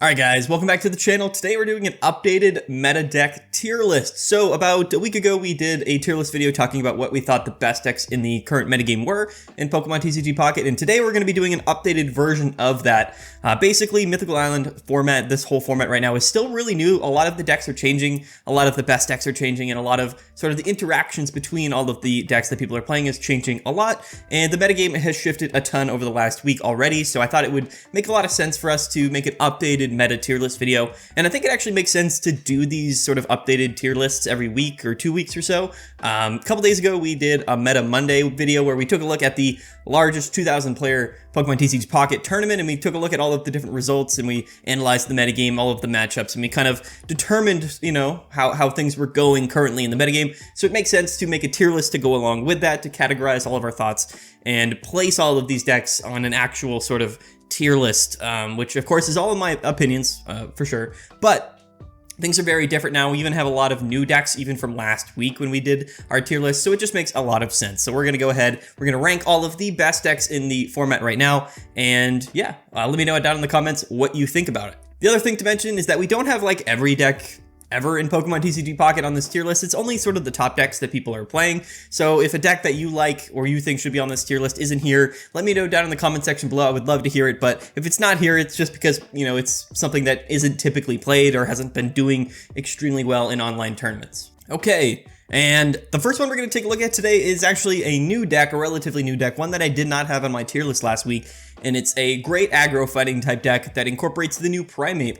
Alright guys, welcome back to the channel. Today we're doing an updated meta deck tier list. So about a week ago we did a tier list video talking about what we thought the best decks in the current metagame were in Pokemon TCG Pocket, and today we're going to be doing an updated version of that. Basically, Mythical Island format, this whole format right now is still really new. A lot of the decks are changing, a lot of the best decks are changing, and a lot of sort of the interactions between all of the decks that people are playing is changing a lot, and the metagame has shifted a ton over the last week already, so I thought it would make a lot of sense for us to make an updated meta tier list video. And I think it actually makes sense to do these sort of updated tier lists every week or 2 weeks or so. A couple days ago we did a Meta Monday video where we took a look at the largest 2,000 player Pokemon TCG Pocket tournament, and we took a look at all of the different results, and we analyzed the metagame, all of the matchups, and we kind of determined, you know, how things were going currently in the metagame. So it makes sense to make a tier list to go along with that, to categorize all of our thoughts and place all of these decks on an actual sort of tier list, which of course is all in my opinions, for sure, but things are very different now. We even have a lot of new decks, even from last week when we did our tier list, so it just makes a lot of sense. So we're going to go ahead, we're going to rank all of the best decks in the format right now, and yeah, let me know down in the comments what you think about it. The other thing to mention is that we don't have like every deck ever in Pokemon TCG Pocket on this tier list. It's only sort of the top decks that people are playing. So if a deck that you like or you think should be on this tier list isn't here, let me know down in the comment section below. I would love to hear it. But if it's not here, it's just because, you know, it's something that isn't typically played or hasn't been doing extremely well in online tournaments. Okay. And the first one we're going to take a look at today is actually a new deck, a relatively new deck, one that I did not have on my tier list last week, and it's a great aggro fighting type deck that incorporates the new Primeape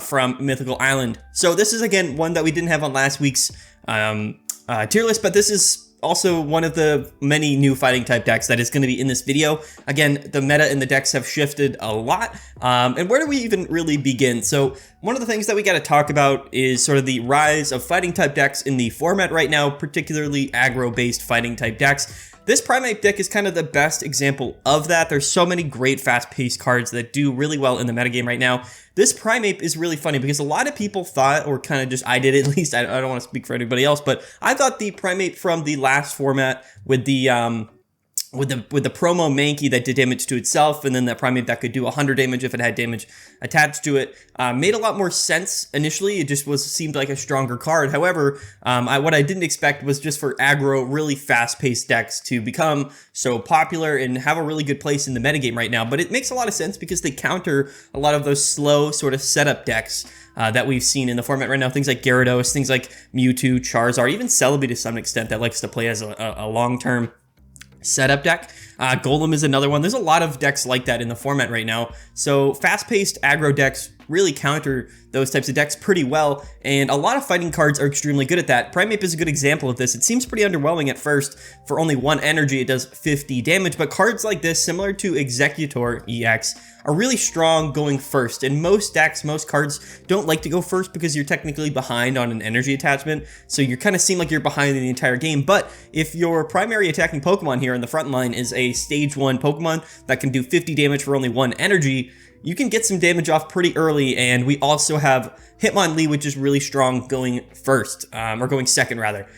from Mythical Island. So this is, again, one that we didn't have on last week's tier list, but this is also one of the many new fighting type decks that is going to be in this video. Again, the meta and the decks have shifted a lot. And where do we even really begin? So one of the things that we got to talk about is sort of the rise of fighting type decks in the format right now, particularly aggro-based fighting type decks. This Primeape deck is kind of the best example of that. There's so many great fast-paced cards that do really well in the metagame right now. This Primeape is really funny because a lot of people thought, or kind of just, I did at least, I don't want to speak for anybody else, but I thought the Primeape from the last format with the with the promo Mankey that did damage to itself, and then that Primeape that could do 100 damage if it had damage attached to it, made a lot more sense initially. It just seemed like a stronger card. However, what I didn't expect was just for aggro, really fast-paced decks to become so popular and have a really good place in the metagame right now. But it makes a lot of sense because they counter a lot of those slow sort of setup decks that we've seen in the format right now. Things like Gyarados, things like Mewtwo, Charizard, even Celebi to some extent that likes to play as a long-term setup deck. Golem is another one. There's a lot of decks like that in the format right now. So fast-paced aggro decks really counter those types of decks pretty well, and a lot of fighting cards are extremely good at that. Primeape is a good example of this. It seems pretty underwhelming at first. For only 1 energy, it does 50 damage, but cards like this, similar to Exeggutor EX, are really strong going first. In most decks, most cards don't like to go first because you're technically behind on an energy attachment, so you kind of seem like you're behind in the entire game. But if your primary attacking Pokemon here in the front line is a stage 1 Pokemon that can do 50 damage for only 1 energy, you can get some damage off pretty early. And we also have Hitmonlee, which is really strong going first, or going second rather.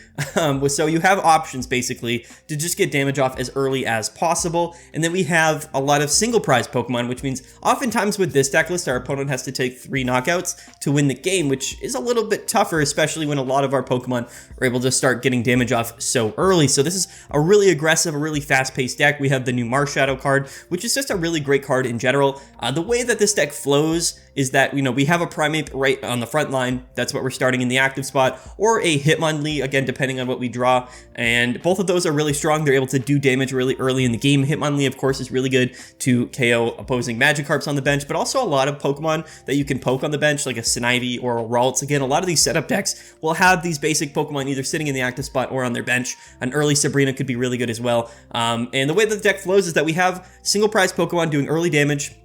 So you have options basically to just get damage off as early as possible. And then we have a lot of single prize Pokemon, which means oftentimes with this deck list, our opponent has to take 3 knockouts to win the game, which is a little bit tougher, especially when a lot of our Pokemon are able to start getting damage off so early. So this is a really aggressive, a really fast-paced deck. We have the new Marshadow card, which is just a really great card in general. The way that this deck flows is that, you know, we have a Primeape right on the front line. That's what we're starting in the active spot, or a Hitmonlee, again, depending on what we draw. And both of those are really strong. They're able to do damage really early in the game. Hitmonlee, of course, is really good to KO opposing Magikarps on the bench, but also a lot of Pokemon that you can poke on the bench, like a Snivy or a Ralts. Again, a lot of these setup decks will have these basic Pokemon either sitting in the active spot or on their bench. An early Sabrina could be really good as well. And the way that the deck flows is that we have single prize Pokemon doing early damage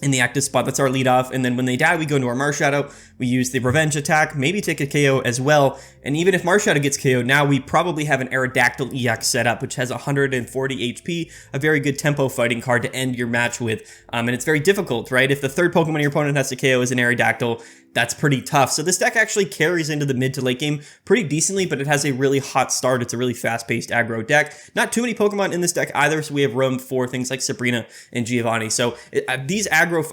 in the active spot. That's our lead off, and then when they die, we go into our Marshadow. We use the revenge attack, maybe take a KO as well, and even if Marshadow gets KO'd, now we probably have an Aerodactyl EX set up, which has 140 HP, a very good tempo fighting card to end your match with, and it's very difficult, right? If the third Pokemon your opponent has to KO is an Aerodactyl, that's pretty tough. So this deck actually carries into the mid to late game pretty decently, but it has a really hot start. It's a really fast-paced aggro deck. Not too many Pokemon in this deck either, so we have room for things like Sabrina and Giovanni. So these aggro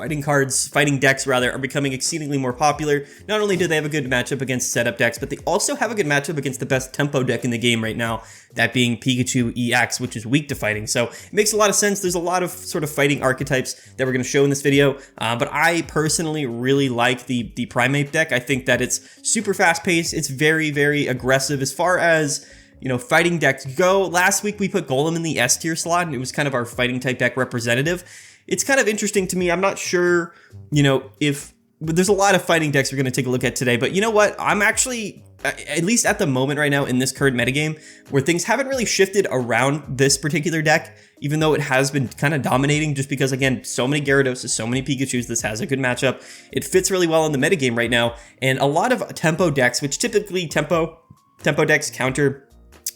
fighting decks rather, are becoming exceedingly more popular. Not only do they have a good matchup against setup decks, but they also have a good matchup against the best tempo deck in the game right now, that being Pikachu EX, which is weak to fighting. So it makes a lot of sense. There's a lot of sort of fighting archetypes that we're going to show in this video, but I personally really like the Primeape deck. I think that it's super fast-paced. It's very, very aggressive as far as, you know, fighting decks go. Last week we put Golem in the S tier slot, and it was kind of our fighting type deck representative. It's kind of interesting to me. I'm not sure, you know, if there's a lot of fighting decks we're going to take a look at today, but you know what? I'm actually, at least at the moment right now in this current metagame, where things haven't really shifted around this particular deck, even though it has been kind of dominating just because, again, so many Gyarados, so many Pikachus, this has a good matchup. It fits really well in the metagame right now, and a lot of tempo decks, which typically tempo decks counter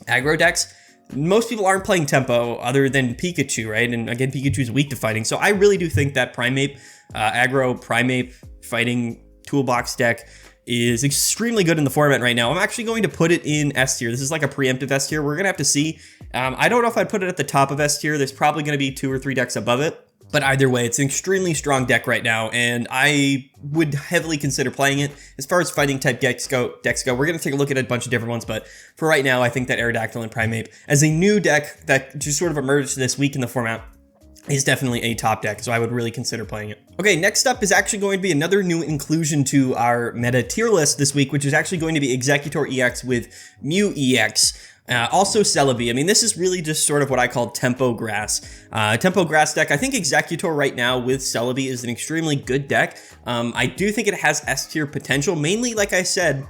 aggro decks, most people aren't playing tempo other than Pikachu, right? And again, Pikachu's weak to fighting, so I really do think that Primeape, Primeape fighting toolbox deck is extremely good in the format right now. I'm actually going to put it in S tier. This is like a preemptive S tier. We're going to have to see. I don't know if I'd put it at the top of S tier. There's probably going to be 2 or 3 decks above it. But either way, it's an extremely strong deck right now, and I would heavily consider playing it. As far as fighting type decks go, we're going to take a look at a bunch of different ones, but for right now, I think that Aerodactyl and Primeape, as a new deck that just sort of emerged this week in the format, is definitely a top deck, so I would really consider playing it. Okay, next up is actually going to be another new inclusion to our meta tier list this week, which is actually going to be Exeggutor EX with Mew EX. Also Celebi. I mean, this is really just sort of what I call tempo grass. Tempo grass deck. I think Exeggutor right now with Celebi is an extremely good deck. I do think it has S tier potential, mainly, like I said,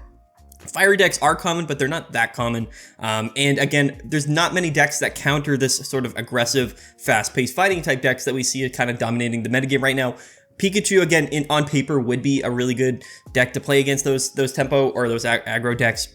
fire decks are common, but they're not that common. And again, there's not many decks that counter this sort of aggressive, fast-paced fighting type decks that we see kind of dominating the metagame right now. Pikachu, again, on paper, would be a really good deck to play against those tempo or those aggro decks.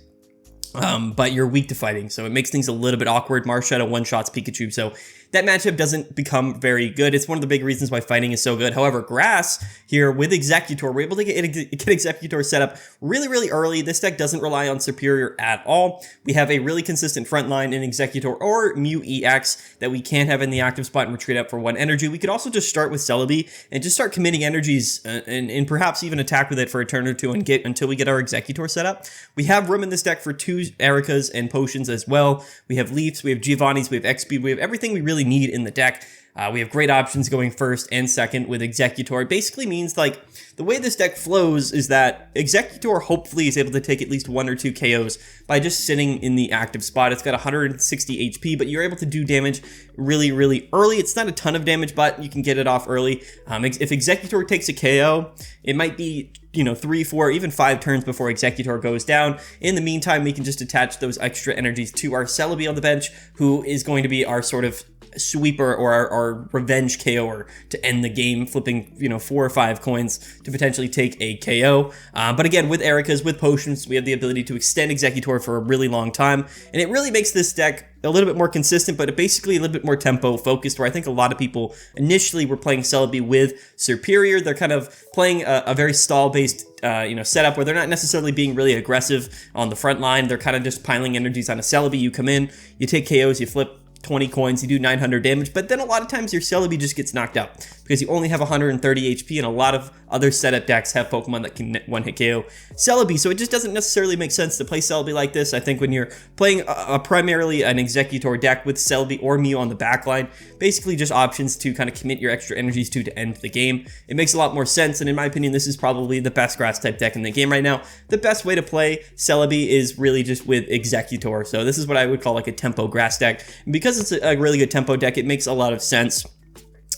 But you're weak to fighting, so it makes things a little bit awkward. Marshadow one-shots Pikachu, so that matchup doesn't become very good. It's one of the big reasons why fighting is so good. However, grass here with Exeggutor, we're able to get Exeggutor set up really, really early. This deck doesn't rely on Superior at all. We have a really consistent front line in Exeggutor or Mew EX that we can have in the active spot and retreat up for 1 energy. We could also just start with Celebi and just start committing energies and perhaps even attack with it for a turn or two and until we get our Exeggutor set up. We have room in this deck for 2 Ericas and potions as well. We have Leafs, we have Giovannis, we have X-Speed, we have everything we really need in the deck. We have great options going first and second with Exeggutor. It basically means, like, the way this deck flows is that Exeggutor hopefully is able to take at least 1 or 2 KOs by just sitting in the active spot. It's got 160 HP, but you're able to do damage really, really early. It's not a ton of damage, but you can get it off early. If Exeggutor takes a KO, it might be, 3, 4, even 5 turns before Exeggutor goes down. In the meantime, we can just attach those extra energies to our Celebi on the bench, who is going to be our sort of sweeper or our revenge KOer to end the game, flipping 4 or 5 coins to potentially take a KO. But again, with Ericas, with potions, we have the ability to extend Exeggutor for a really long time, and it really makes this deck a little bit more consistent, but basically a little bit more tempo focused, where I think a lot of people initially were playing Celebi with Superior. They're kind of playing a very stall-based setup where they're not necessarily being really aggressive on the front line. They're kind of just piling energies on a Celebi. You come in, you take KOs, you flip 20 coins, you do 900 damage, but then a lot of times your Celebi just gets knocked out because you only have 130 HP, and a lot of other setup decks have Pokemon that can one-hit KO Celebi, so it just doesn't necessarily make sense to play Celebi like this. I think when you're playing primarily an Exeggutor deck with Celebi or Mew on the backline, basically just options to kind of commit your extra energies to end the game, it makes a lot more sense, and in my opinion, this is probably the best grass type deck in the game right now. The best way to play Celebi is really just with Exeggutor, so this is what I would call like a tempo grass deck, and because it's a really good tempo deck, it makes a lot of sense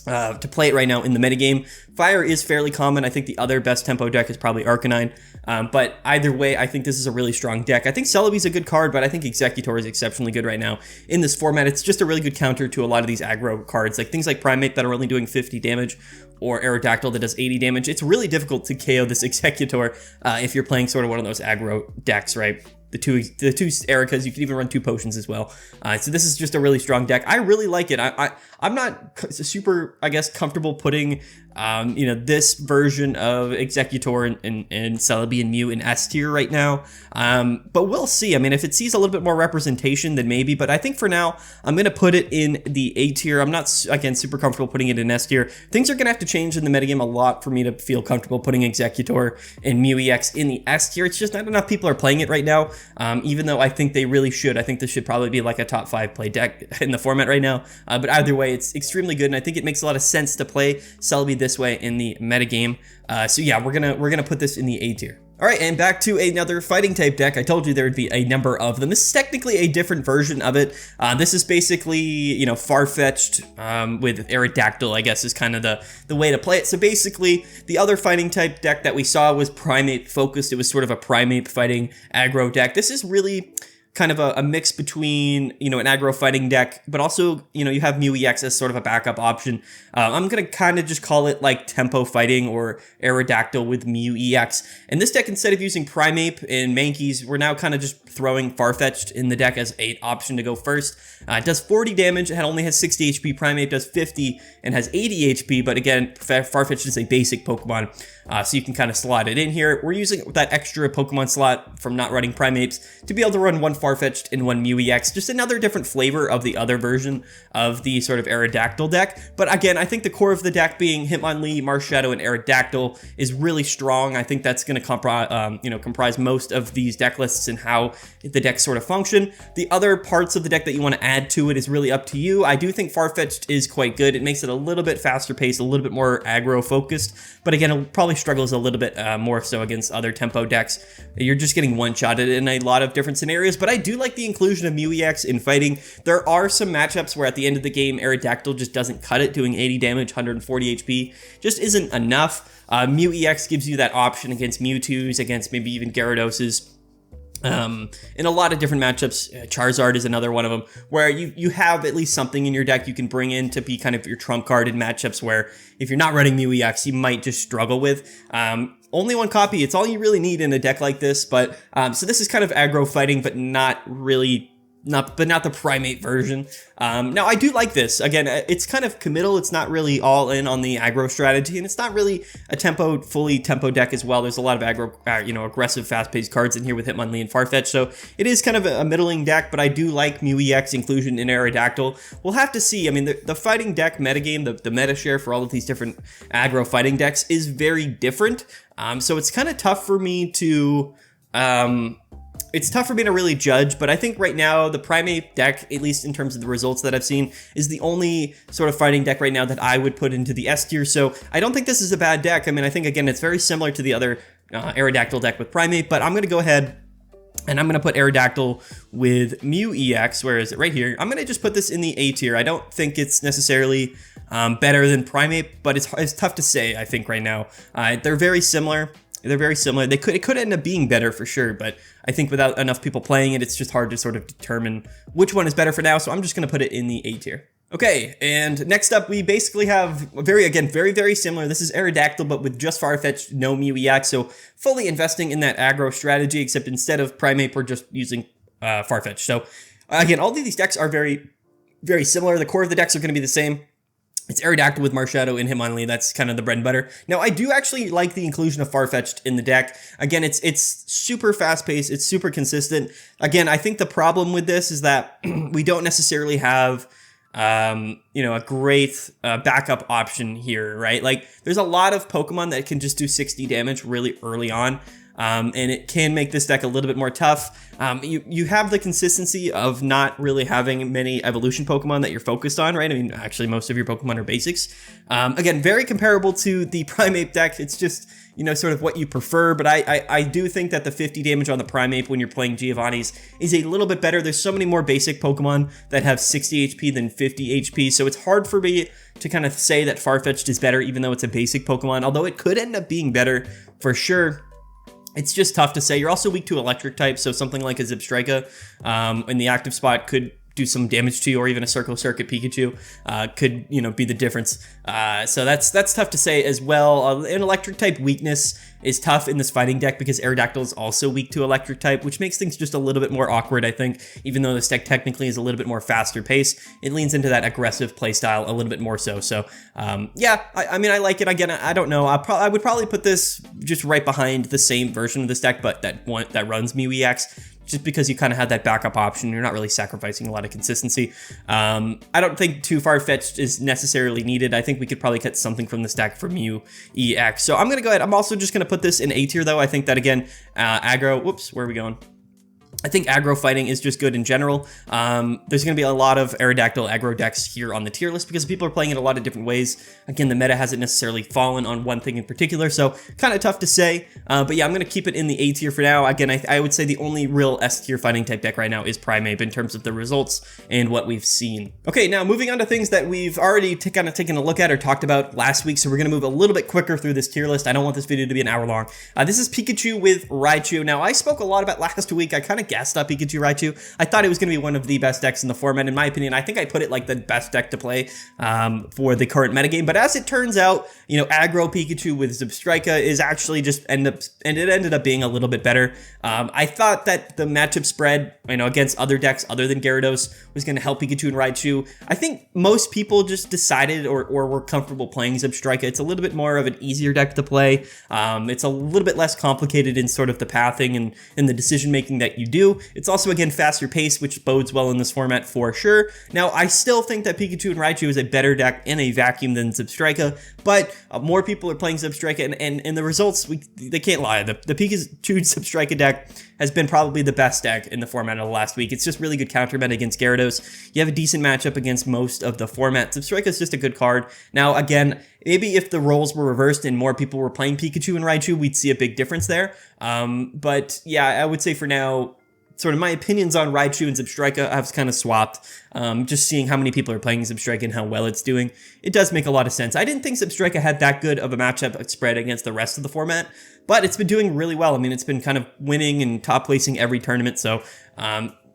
to play it right now in the metagame. Fire is fairly common. I think the other best tempo deck is probably Arcanine. But either way, I think this is a really strong deck. I think Celebi's a good card, but I think Exeggutor is exceptionally good right now in this format. It's just a really good counter to a lot of these aggro cards, like things like Primeape that are only doing 50 damage, or Aerodactyl that does 80 damage. It's really difficult to KO this Exeggutor if you're playing sort of one of those aggro decks, right? The two Ericas, you can even run 2 potions as well. So this is just a really strong deck. I really like it. I'm not super, I guess, comfortable putting You know, this version of Exeggutor and Celebi and Mew in S tier right now. But we'll see. I mean, if it sees a little bit more representation, then maybe. But I think for now, I'm going to put it in the A tier. I'm not, again, super comfortable putting it in S tier. Things are going to have to change in the metagame a lot for me to feel comfortable putting Exeggutor and Mew EX in the S tier. It's just not enough people are playing it right now, even though I think they really should. I think this should probably be like a top 5 play deck in the format right now. But either way, it's extremely good, and I think it makes a lot of sense to play Celebi this way in the metagame. So yeah, we're gonna put this in the A tier. All right, and back to another fighting type deck. I told you there would be a number of them. This is technically a different version of it. This is basically, you know, Farfetch'd with Aerodactyl, I guess, is kind of the way to play it. So basically, the other fighting type deck that we saw was Primeape focused. It was sort of a Primeape fighting aggro deck. This is really kind of a mix between, you know, an aggro fighting deck, but also, you know, you have Mew EX as sort of a backup option. I'm going to kind of just call it like tempo fighting or Aerodactyl with Mew EX. And this deck, instead of using Primeape and Mankeys, we're now kind of just throwing Farfetch'd in the deck as an option to go first. It does 40 damage, it only has 60 HP. Primeape does 50 and has 80 HP, but again, Farfetch'd is a basic Pokemon, so you can kind of slot it in here. We're using that extra Pokemon slot from not running Primeapes to be able to run one Farfetch'd and one Mew EX, just another different flavor of the other version of the sort of Aerodactyl deck. But again, I think the core of the deck being Hitmonlee, Marshadow, and Aerodactyl is really strong. I think that's going to comprise most of these deck lists and how the decks sort of function. The other parts of the deck that you want to add to it is really up to you. I do think Farfetch'd is quite good. It makes it a little bit faster paced, a little bit more aggro focused, but again, it probably struggles a little bit more so against other tempo decks. You're just getting one-shotted in a lot of different scenarios, but I do like the inclusion of Mew EX in fighting. There are some matchups where at the end of the game, Aerodactyl just doesn't cut it, doing 80 damage, 140 HP, just isn't enough. Mew EX gives you that option against Mewtwo's, against maybe even Gyarados's. In a lot of different matchups, Charizard is another one of them, where you have at least something in your deck you can bring in to be kind of your trump card in matchups where if you're not running Mew EX, you might just struggle with. Only one copy, it's all you really need in a deck like this, but so this is kind of aggro fighting, but not really... not the Primeape version. Now, I do like this. Again, it's kind of committal. It's not really all in on the aggro strategy, and it's not really a fully tempo deck as well. There's a lot of aggro, aggressive, fast-paced cards in here with Hitmonlee and Farfetch'd, so it is kind of a middling deck, but I do like Mew EX inclusion in Aerodactyl. We'll have to see. I mean, the fighting deck metagame, the meta share for all of these different aggro fighting decks is very different, so it's kind of tough for me to... It's tough for me to really judge, but I think right now the Primeape deck, at least in terms of the results that I've seen, is the only sort of fighting deck right now that I would put into the S tier, so I don't think this is a bad deck. I mean, I think, again, it's very similar to the other Aerodactyl deck with Primeape, but I'm going to go ahead and I'm going to put Aerodactyl with Mew EX. Where is it? Right here. I'm going to just put this in the A tier. I don't think it's necessarily better than Primeape, but it's tough to say, I think, right now. They're very similar. They're very similar. It could end up being better for sure, but I think without enough people playing it, it's just hard to sort of determine which one is better for now, so I'm just going to put it in the A tier. Okay, and next up, we basically have very, very similar. This is Aerodactyl, but with just Farfetch'd, no Mew EX, so fully investing in that aggro strategy, except instead of Primeape, we're just using Farfetch'd. So again, all of these decks are very, very similar. The core of the decks are going to be the same. It's Aerodactyl with Marshadow and Hitmonlee. That's kind of the bread and butter. Now, I do actually like the inclusion of Farfetch'd in the deck. Again, it's super fast-paced. It's super consistent. Again, I think the problem with this is that we don't necessarily have, a great backup option here, right? Like, there's a lot of Pokemon that can just do 60 damage really early on. And it can make this deck a little bit more tough. You have the consistency of not really having many evolution Pokemon that you're focused on, right? I mean, actually, most of your Pokemon are basics. Again, very comparable to the Primeape deck. It's just, sort of what you prefer. But I do think that the 50 damage on the Primeape when you're playing Giovanni's is a little bit better. There's so many more basic Pokemon that have 60 HP than 50 HP. So it's hard for me to kind of say that Farfetch'd is better, even though it's a basic Pokemon, although it could end up being better for sure. It's just tough to say. You're also weak to electric type, so something like a Zebstrika in the active spot could do some damage to you, or even a Circle Circuit Pikachu could, you know, be the difference. So that's tough to say as well. An electric type weakness is tough in this fighting deck because Aerodactyl is also weak to electric type, which makes things just a little bit more awkward, I think. Even though this deck technically is a little bit more faster pace, it leans into that aggressive playstyle a little bit more so. So yeah, I mean, I like it. Again, I don't know. I would probably put this just right behind the same version of this deck, but that runs Mew EX. Just because you kind of had that backup option, you're not really sacrificing a lot of consistency. I don't think too Farfetch'd is necessarily needed. I think we could probably get something from this deck for Mew EX. So I'm going to go ahead. I'm also just going to put this in A tier, though. I think that, again, aggro... Whoops, where are we going? I think aggro fighting is just good in general. There's going to be a lot of Aerodactyl aggro decks here on the tier list because people are playing it a lot of different ways. Again, the meta hasn't necessarily fallen on one thing in particular, so kind of tough to say. But yeah, I'm going to keep it in the A tier for now. Again, I would say the only real S tier fighting type deck right now is Primeape in terms of the results and what we've seen. Okay, now moving on to things that we've already kind of taken a look at or talked about last week, so we're going to move a little bit quicker through this tier list. I don't want this video to be an hour long. This is Pikachu with Raichu. Now, I spoke a lot about last week. I kind of gassed up Pikachu Raichu. I thought it was going to be one of the best decks in the format, in my opinion. I think I put it like the best deck to play for the current metagame. But as it turns out, you know, aggro Pikachu with Zebstrika is actually just ended up being a little bit better. I thought that the matchup spread, you know, against other decks other than Gyarados was going to help Pikachu and Raichu. I think most people just decided or were comfortable playing Zebstrika. It's a little bit more of an easier deck to play. It's a little bit less complicated in sort of the pathing and in the decision making that you do. It's also, again, faster pace, which bodes well in this format for sure. Now, I still think that Pikachu and Raichu is a better deck in a vacuum than Zebstrika, but more people are playing Zebstrika, and the results, they can't lie. The Pikachu Zebstrika deck has been probably the best deck in the format of the last week. It's just really good counter meta against Gyarados. You have a decent matchup against most of the format. Zebstrika is just a good card. Now, again, maybe if the roles were reversed and more people were playing Pikachu and Raichu, we'd see a big difference there. But yeah, I would say for now, sort of my opinions on Raichu and Zebstrika, I've kind of swapped. Just seeing how many people are playing Zebstrika and how well it's doing, it does make a lot of sense. I didn't think Zebstrika had that good of a matchup spread against the rest of the format, but it's been doing really well. I mean, it's been kind of winning and top placing every tournament, so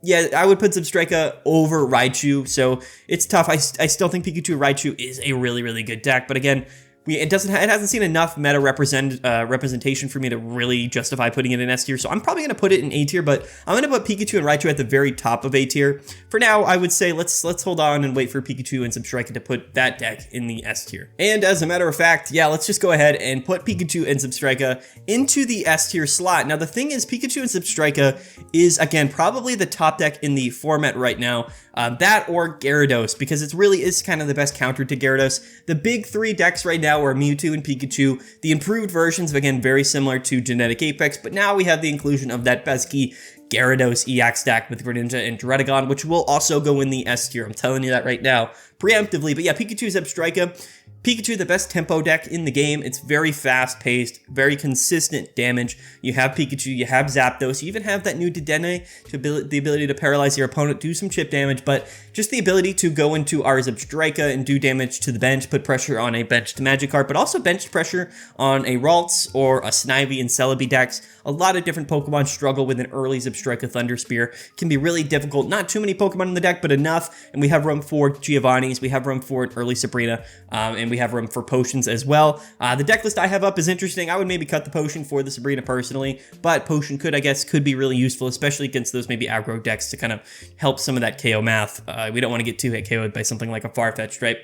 yeah, I would put Zebstrika over Raichu, so it's tough. I still think Pikachu Raichu is a really, really good deck, but again, it hasn't seen enough meta representation for me to really justify putting it in S tier, so I'm probably going to put it in A tier, but I'm going to put Pikachu and Raichu at the very top of A tier. For now, I would say let's hold on and wait for Pikachu and Zebstrika to put that deck in the S tier. And as a matter of fact, yeah, let's just go ahead and put Pikachu and Zebstrika into the S tier slot. Now, the thing is, Pikachu and Zebstrika is, again, probably the top deck in the format right now. That or Gyarados, because it really is kind of the best counter to Gyarados. The big three decks right now are Mewtwo and Pikachu. The improved versions, again, very similar to Genetic Apex, but now we have the inclusion of that pesky Gyarados EX deck with Greninja and Druddigon, which will also go in the S tier. I'm telling you that right now, preemptively. But yeah, Pikachu Zebstrika. Pikachu, the best tempo deck in the game. It's very fast-paced, very consistent damage. You have Pikachu, you have Zapdos, you even have that new Dedenne, the ability to paralyze your opponent, do some chip damage, but just the ability to go into our Zebstrika and do damage to the bench, put pressure on a benched Magikarp, but also bench pressure on a Ralts or a Snivy and Celebi decks. A lot of different Pokemon struggle with an early Zebstrika Thunder Spear. Can be really difficult. Not too many Pokemon in the deck, but enough. And we have room for Giovanni's. We have room for an early Sabrina. And we have room for potions as well. The deck list I have up is interesting. I would maybe cut the potion for the Sabrina personally, but potion could be really useful, especially against those maybe aggro decks to kind of help some of that KO math. We don't want to get too hit KO'd by something like a Farfetch'd, right?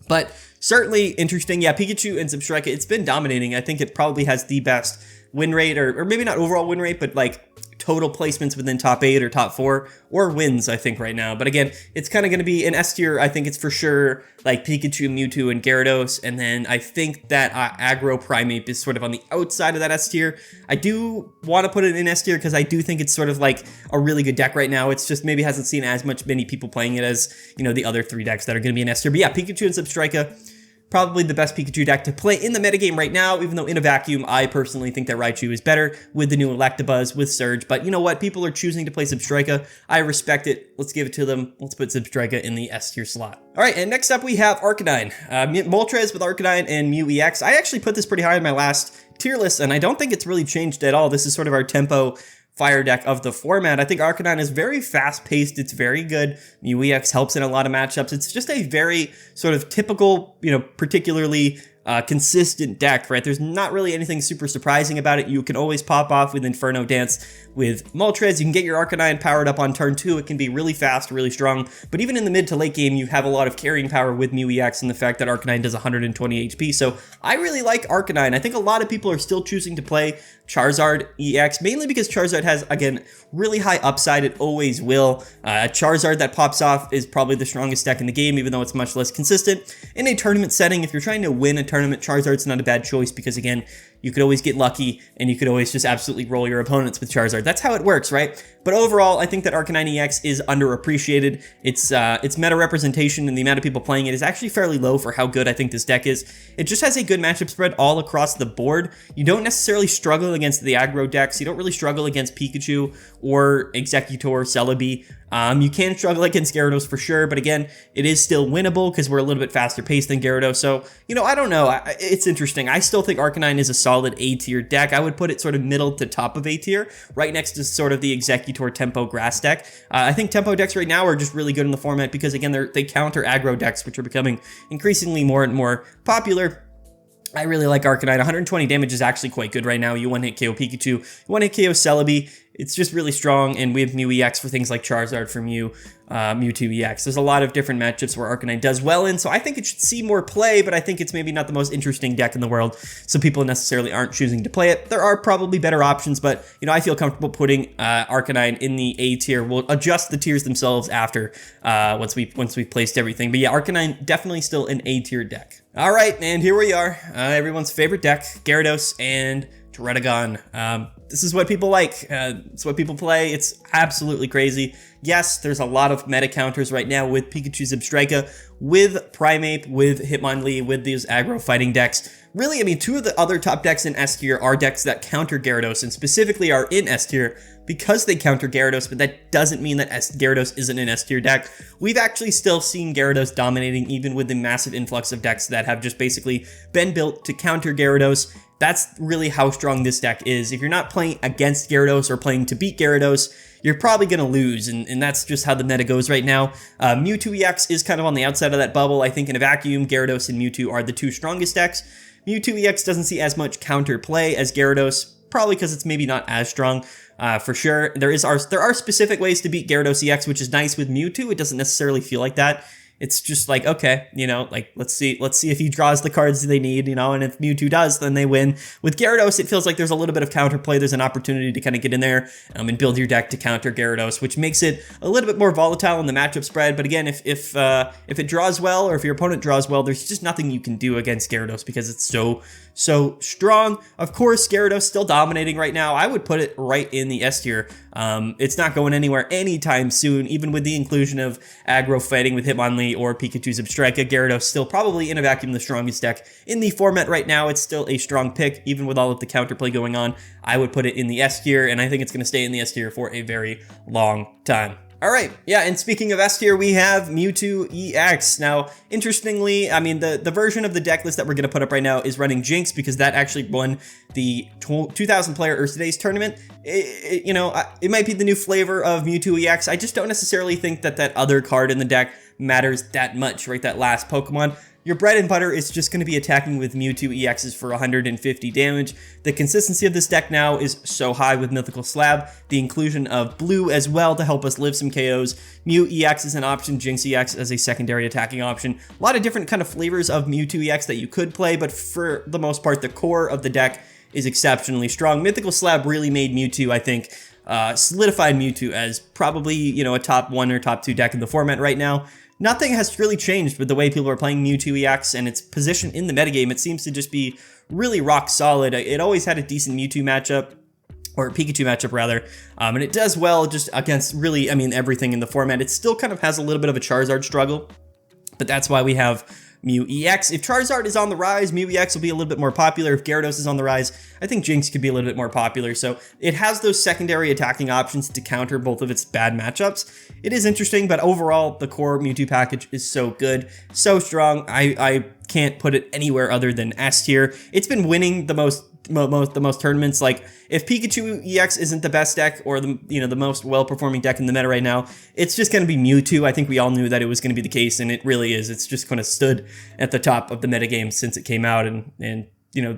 But certainly interesting. Yeah, Pikachu and Zebstrika, it's been dominating. I think it probably has the best win rate, or maybe not overall win rate, but like total placements within top 8 or top 4, or wins, I think, right now. But again, it's kind of going to be an S tier. I think it's for sure like Pikachu, Mewtwo, and Gyarados. And then I think that aggro Primeape is sort of on the outside of that S tier. I do want to put it in S tier because I do think it's sort of like a really good deck right now. It's just maybe hasn't seen as many people playing it as, you know, the other 3 decks that are going to be in S tier. But yeah, Pikachu and Zebstrika, probably the best Pikachu deck to play in the metagame right now, even though in a vacuum, I personally think that Raichu is better with the new Electabuzz, with Surge. But you know what? People are choosing to play Zebstrika. I respect it. Let's give it to them. Let's put Zebstrika in the S tier slot. All right, and next up we have Arcanine. Moltres with Arcanine and Mew EX. I actually put this pretty high in my last tier list, and I don't think it's really changed at all. This is sort of our tempo fire deck of the format. I think Arcanine is very fast-paced. It's very good. Mew EX helps in a lot of matchups. It's just a very sort of typical, particularly consistent deck, right? There's not really anything super surprising about it. You can always pop off with Inferno Dance with Moltres. You can get your Arcanine powered up on turn 2. It can be really fast, really strong. But even in the mid to late game, you have a lot of carrying power with Mew EX and the fact that Arcanine does 120 HP. So I really like Arcanine. I think a lot of people are still choosing to play Charizard EX, mainly because Charizard has, again, really high upside. It always will. Charizard that pops off is probably the strongest deck in the game, even though it's much less consistent. In a tournament setting, if you're trying to win a tournament, Charizard's not a bad choice because, again, you could always get lucky and you could always just absolutely roll your opponents with Charizard. That's how it works, right? But overall, I think that Arcanine EX is underappreciated. Its meta representation and the amount of people playing it is actually fairly low for how good I think this deck is. It just has a good matchup spread all across the board. You don't necessarily struggle against the aggro decks. You don't really struggle against Pikachu or Exeggutor, Celebi. You can struggle against Gyarados for sure, but again, it is still winnable because we're a little bit faster paced than Gyarados. So, I don't know. It's interesting. I still think Arcanine is a solid A tier deck. I would put it sort of middle to top of A tier, right next to sort of the Exeggutor Tempo Grass deck. I think Tempo decks right now are just really good in the format because, again, they counter aggro decks, which are becoming increasingly more and more popular. I really like Arcanine. 120 damage is actually quite good right now. You one-hit KO Pikachu, you one-hit KO Celebi. It's just really strong, and we have Mew EX for things like Charizard for Mew, Mewtwo EX. There's a lot of different matchups where Arcanine does well in, so I think it should see more play, but I think it's maybe not the most interesting deck in the world, so people necessarily aren't choosing to play it. There are probably better options, but, I feel comfortable putting Arcanine in the A tier. We'll adjust the tiers themselves after, once we've placed everything. But yeah, Arcanine definitely still an A tier deck. All right, and here we are, everyone's favorite deck, Gyarados and Druddigon. This is what people like. It's what people play. It's absolutely crazy. Yes, there's a lot of meta counters right now with Pikachu Zebstrika, with Primeape, with Hitmonlee, with these aggro fighting decks. Really, two of the other top decks in S tier are decks that counter Gyarados, and specifically are in S tier because they counter Gyarados, but that doesn't mean that Gyarados isn't an S tier deck. We've actually still seen Gyarados dominating even with the massive influx of decks that have just basically been built to counter Gyarados. That's really how strong this deck is. If you're not playing against Gyarados or playing to beat Gyarados, you're probably going to lose, and that's just how the meta goes right now. Mewtwo EX is kind of on the outside of that bubble. I think in a vacuum, Gyarados and Mewtwo are the two strongest decks. Mewtwo EX doesn't see as much counter play as Gyarados, probably because it's maybe not as strong. For sure, there are specific ways to beat Gyarados EX, which is nice with Mewtwo. It doesn't necessarily feel like that. It's just like, okay, let's see if he draws the cards they need, and if Mewtwo does, then they win. With Gyarados, it feels like there's a little bit of counterplay. There's an opportunity to kind of get in there and build your deck to counter Gyarados, which makes it a little bit more volatile in the matchup spread. But again, if it draws well, or if your opponent draws well, there's just nothing you can do against Gyarados because it's so strong. Of course, Gyarados still dominating right now. I would put it right in the S tier. It's not going anywhere anytime soon, even with the inclusion of aggro fighting with Hitmonlee or Pikachu Zebstrika. Gyarados still probably in a vacuum the strongest deck in the format right now. It's still a strong pick, even with all of the counterplay going on. I would put it in the S tier, and I think it's going to stay in the S tier for a very long time. All right, yeah, and speaking of S tier, we have Mewtwo EX. Now, interestingly, the version of the deck list that we're going to put up right now is running Jinx because that actually won the 2,000 player Earth Days tournament. It might be the new flavor of Mewtwo EX. I just don't necessarily think that other card in the deck matters that much, right? That last Pokemon. Your bread and butter is just going to be attacking with Mewtwo EXs for 150 damage. The consistency of this deck now is so high with Mythical Slab. The inclusion of blue as well to help us live some KOs. Mew EX is an option, Jinx EX as a secondary attacking option. A lot of different kind of flavors of Mewtwo EX that you could play, but for the most part, the core of the deck is exceptionally strong. Mythical Slab really made Mewtwo, I think, solidified Mewtwo as probably, a top 1 or top 2 deck in the format right now. Nothing has really changed with the way people are playing Mewtwo EX and its position in the metagame. It seems to just be really rock solid. It always had a decent Mewtwo matchup, or Pikachu matchup rather, and it does well just against really, everything in the format. It still kind of has a little bit of a Charizard struggle, but that's why we have Mew EX. If Charizard is on the rise, Mew EX will be a little bit more popular. If Gyarados is on the rise, I think Jinx could be a little bit more popular. So it has those secondary attacking options to counter both of its bad matchups. It is interesting, but overall, the core Mewtwo package is so good, so strong. I can't put it anywhere other than S tier. It's been winning the most the most tournaments. Like, if Pikachu EX isn't the best deck or the most well-performing deck in the meta right now, it's just going to be Mewtwo. I think we all knew that it was going to be the case, and it really is. It's just kind of stood at the top of the metagame since it came out, and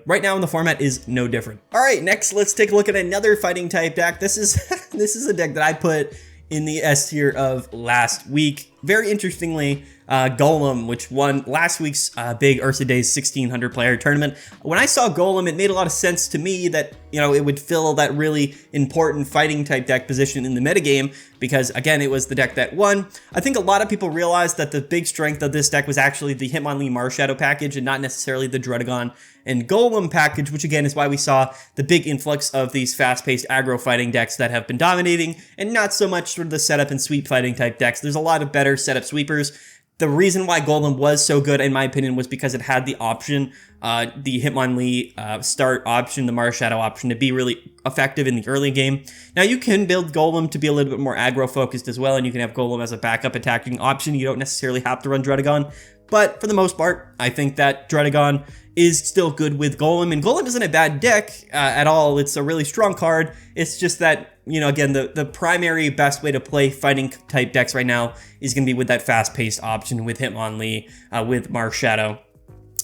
right now in the format is no different. All right, next let's take a look at another fighting type deck. This is this is a deck that I put in the S tier of last week. Very interestingly, Golem, which won last week's big Ursa Days 1600 player tournament. When I saw Golem, it made a lot of sense to me that, it would fill that really important fighting type deck position in the metagame because, again, it was the deck that won. I think a lot of people realized that the big strength of this deck was actually the Hitmonlee Marshadow package and not necessarily the Druddigon and Golem package, which again is why we saw the big influx of these fast-paced aggro fighting decks that have been dominating and not so much sort of the setup and sweep fighting type decks. There's a lot of better setup sweepers. The reason why Golem was so good, in my opinion, was because it had the option, the Hitmonlee start option, the Marshadow option, to be really effective in the early game. Now, you can build Golem to be a little bit more aggro-focused as well, and you can have Golem as a backup attacking option. You don't necessarily have to run Druddigon, but for the most part, I think that Druddigon is still good with Golem, and Golem isn't a bad deck at all. It's a really strong card. It's just that, again, the primary best way to play fighting type decks right now is going to be with that fast-paced option with Hitmonlee, with Marshadow,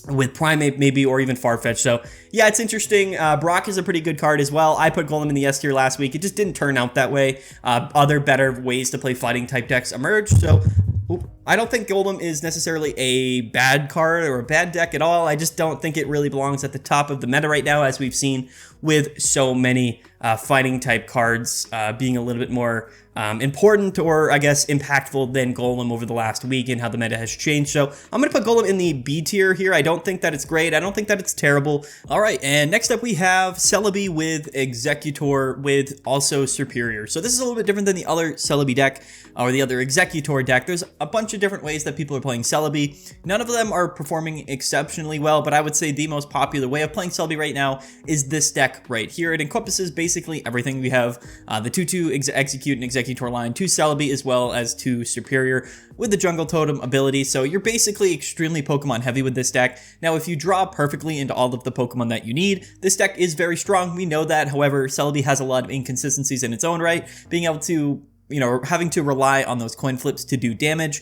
with Primeape maybe, or even Farfetch'd. So yeah, it's interesting. Brock is a pretty good card as well. I put Golem in the S tier last week. It just didn't turn out that way. Other better ways to play fighting type decks emerged. So I don't think Golem is necessarily a bad card or a bad deck at all. I just don't think it really belongs at the top of the meta right now, as we've seen with so many fighting type cards being a little bit more important, or I guess impactful, than Golem over the last week and how the meta has changed. So I'm going to put Golem in the B tier here. I don't think that it's great. I don't think that it's terrible. All right, and next up we have Celebi with Exeggutor with also Superior. So this is a little bit different than the other Celebi deck or the other Exeggutor deck. There's a bunch of different ways that people are playing Celebi. None of them are performing exceptionally well, but I would say the most popular way of playing Celebi right now is this deck right here. It encompasses basically everything. We have the 2/2 Execute and Exeggutor line, 2 Celebi, as well as 2 Superior with the Jungle Totem ability. So you're basically extremely Pokemon heavy with this deck. Now, if you draw perfectly into all of the Pokemon that you need, this deck is very strong. We know that. However, Celebi has a lot of inconsistencies in its own right. Being able to, having to rely on those coin flips to do damage.